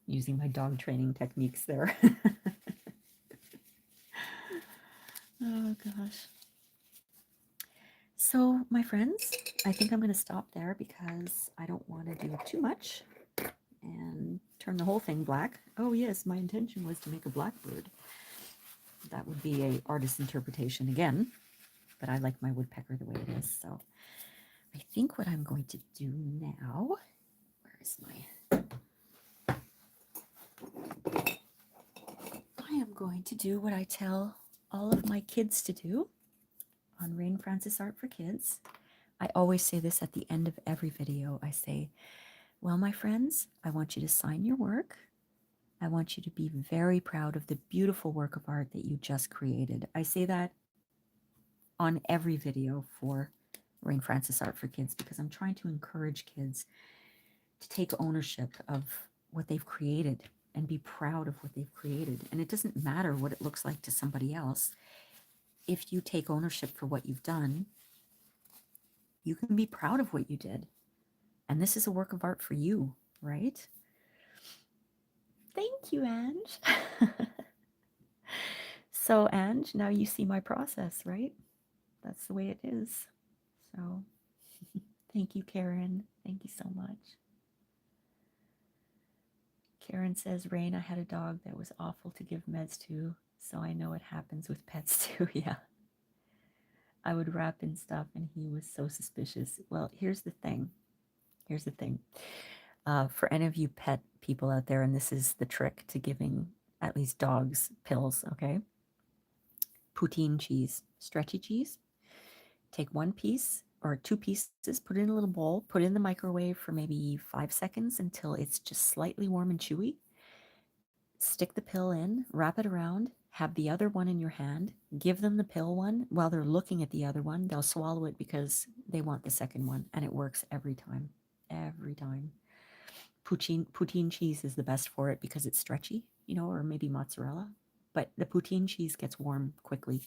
Using my dog training techniques there. Oh gosh. So my friends, I think I'm going to stop there, because I don't want to do too much and turn the whole thing black. Oh yes, my intention was to make a blackbird. That would be a artist's interpretation again, but I like my woodpecker the way it is. So I think what I'm going to do now, where is my, I am going to do what I tell all of my kids to do on Rain Francis Art for Kids. I always say this at the end of every video. I say, well, my friends, I want you to sign your work. I want you to be very proud of the beautiful work of art that you just created. I say that on every video for Rain Francis Art for Kids because I'm trying to encourage kids to take ownership of what they've created and be proud of what they've created. And it doesn't matter what it looks like to somebody else. If you take ownership for what you've done, you can be proud of what you did. And this is a work of art for you, right? Thank you, Ange. So, Ange, now you see my process, right? That's the way it is. So, thank you, Karen. Thank you so much. Karen says, Rain, I had a dog that was awful to give meds to, so I know it happens with pets too. Yeah. I would wrap in stuff and he was so suspicious. Well, here's the thing. Here's the thing. For any of you pet people out there, and this is the trick to giving at least dogs pills, okay? Poutine cheese, stretchy cheese. Take one piece or two pieces, put it in a little bowl, put it in the microwave for maybe 5 seconds until it's just slightly warm and chewy. Stick the pill in, wrap it around, have the other one in your hand, give them the pill one. While they're looking at the other one, they'll swallow it because they want the second one, and it works every time. Every time. Poutine cheese is the best for it because it's stretchy, you know, or maybe mozzarella. But the poutine cheese gets warm quickly.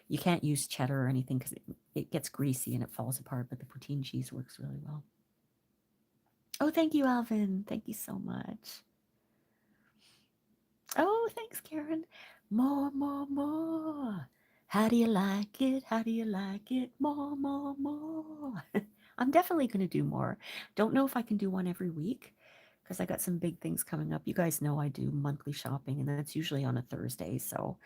You can't use cheddar or anything because it gets greasy and it falls apart, but the poutine cheese works really well. Oh, thank you, Alvin. Thank you so much. Oh, thanks, Karen. More, more, more. How do you like it? How do you like it? More, more, more. I'm definitely going to do more. Don't know if I can do one every week because I got some big things coming up. You guys know I do monthly shopping, and that's usually on a Thursday. So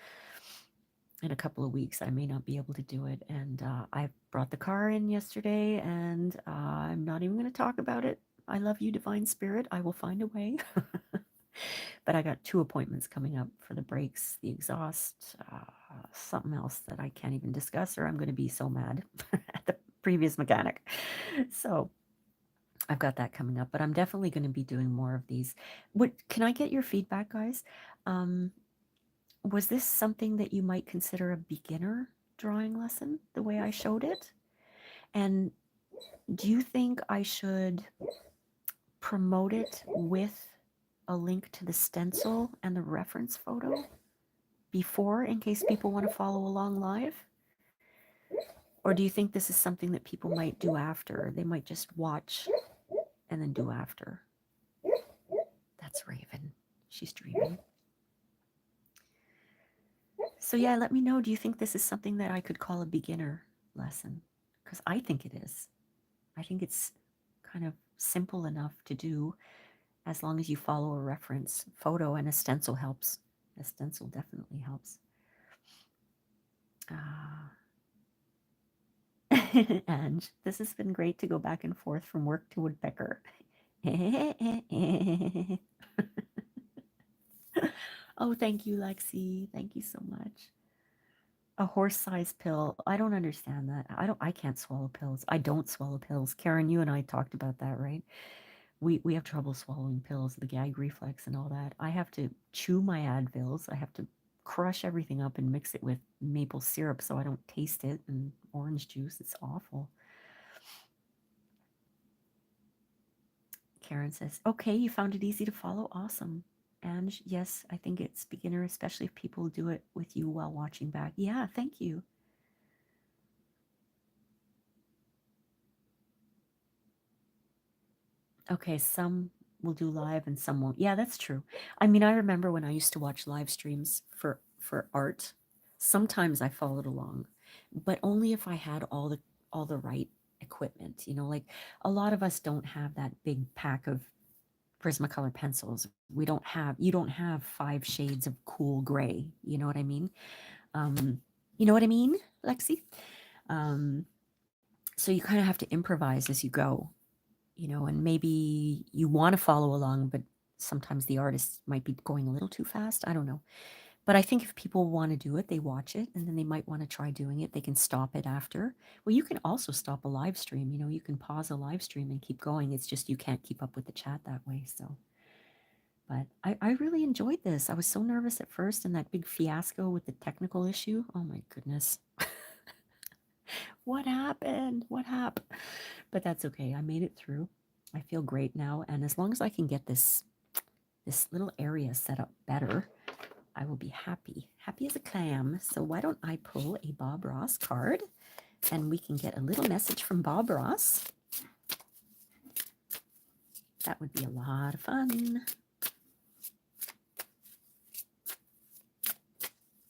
in a couple of weeks, I may not be able to do it. And I brought the car in yesterday, and I'm not even going to talk about it. I love you, Divine Spirit. I will find a way. But I got 2 appointments coming up for the brakes, the exhaust, something else that I can't even discuss, or I'm going to be so mad at the previous mechanic. So I've got that coming up, but I'm definitely going to be doing more of these. Can I get your feedback, guys? Was this something that you might consider a beginner drawing lesson, the way I showed it? And do you think I should promote it with a link to the stencil and the reference photo before, in case people want to follow along live? Or do you think this is something that people might do after? They might just watch and then do after. That's Raven. She's dreaming. So yeah, let me know. Do you think this is something that I could call a beginner lesson? Because I think it is. I think it's kind of simple enough to do as long as you follow a reference photo, and a stencil helps. A stencil definitely helps. And this has been great to go back and forth from work to Woodpecker. Oh, thank you, Lexi. Thank you so much. A horse-sized pill. I don't understand that. I can't swallow pills. I don't swallow pills. Karen, you and I talked about that, right? We have trouble swallowing pills, the gag reflex and all that. I have to chew my Advils. I have to crush everything up and mix it with maple syrup so I don't taste it, and orange juice. It's awful. Karen says, okay, you found it easy to follow. Awesome. And yes, I think it's beginner, especially if people do it with you while watching back. Yeah, thank you. Okay, some will do live and some won't. Yeah, that's true. I mean, I remember when I used to watch live streams for art. Sometimes I followed along, but only if I had all the right equipment. You know, like a lot of us don't have that big pack of Prismacolor pencils. You don't have 5 shades of cool gray. You know what I mean? You know what I mean, Lexi? So you kind of have to improvise as you go, you know, and maybe you want to follow along, but sometimes the artist might be going a little too fast. I don't know. But I think if people want to do it, they watch it, and then they might want to try doing it. They can stop it after. Well, you can also stop a live stream. You know, you can pause a live stream and keep going. It's just you can't keep up with the chat that way. So, But I really enjoyed this. I was so nervous at first, and that big fiasco with the technical issue. Oh my goodness. What happened? What happened? But that's okay. I made it through. I feel great now. And as long as I can get this little area set up better, I will be happy. Happy as a clam. So why don't I pull a Bob Ross card and we can get a little message from Bob Ross. That would be a lot of fun.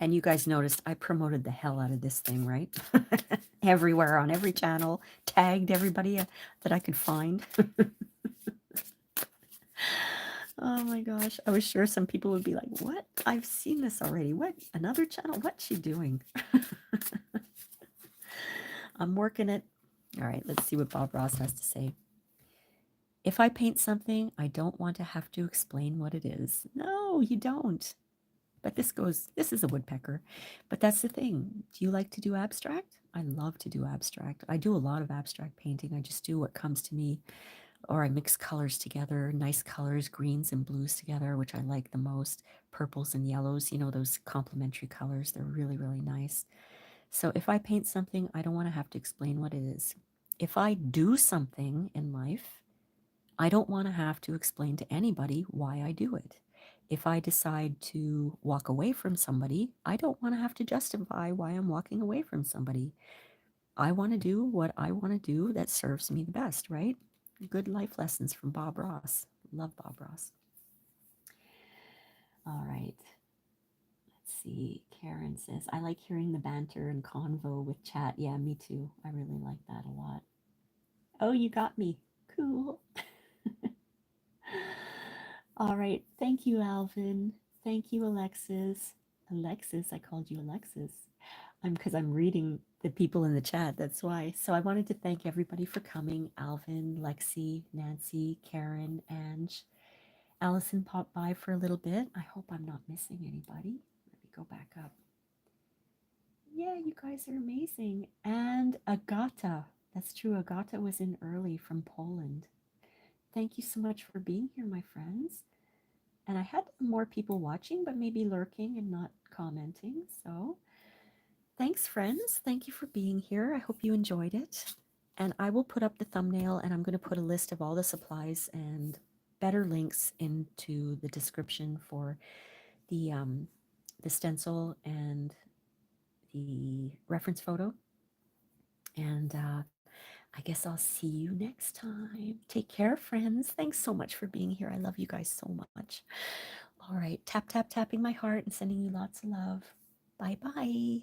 And you guys noticed I promoted the hell out of this thing, right? Everywhere, on every channel, tagged everybody that I could find. Oh my gosh. I was sure some people would be like, what? I've seen this already. What? Another channel? What's she doing? I'm working it. All right, let's see what Bob Ross has to say. If I paint something, I don't want to have to explain what it is. No, you don't. But this is a woodpecker. But that's the thing. Do you like to do abstract? I love to do abstract. I do a lot of abstract painting. I just do what comes to me, or I mix colors together, nice colors, greens and blues together, which I like the most. Purples and yellows, you know, those complementary colors. They're really, really nice. So if I paint something, I don't want to have to explain what it is. If I do something in life, I don't want to have to explain to anybody why I do it. If I decide to walk away from somebody, I don't want to have to justify why I'm walking away from somebody. I want to do what I want to do that serves me the best, right? Good life lessons from Bob Ross. Love Bob Ross. All right. Let's see. Karen says, I like hearing the banter and convo with chat. Yeah, me too. I really like that a lot. Oh, you got me. Cool. All right. Thank you, Alvin. Thank you, Alexis. Alexis, I called you Alexis. Because I'm reading the people in the chat. That's why. So I wanted to thank everybody for coming. Alvin, Lexi, Nancy, Karen, Ange. Allison popped by for a little bit. I hope I'm not missing anybody. Let me go back up. Yeah, you guys are amazing. And Agata. That's true. Agata was in early from Poland. Thank you so much for being here, my friends. And I had more people watching, but maybe lurking and not commenting. So thanks, friends. Thank you for being here. I hope you enjoyed it. And I will put up the thumbnail, and I'm going to put a list of all the supplies and better links into the description for the stencil and the reference photo. And I guess I'll see you next time. Take care, friends. Thanks so much for being here. I love you guys so much. All right, tap, tap, tapping my heart and sending you lots of love. Bye-bye.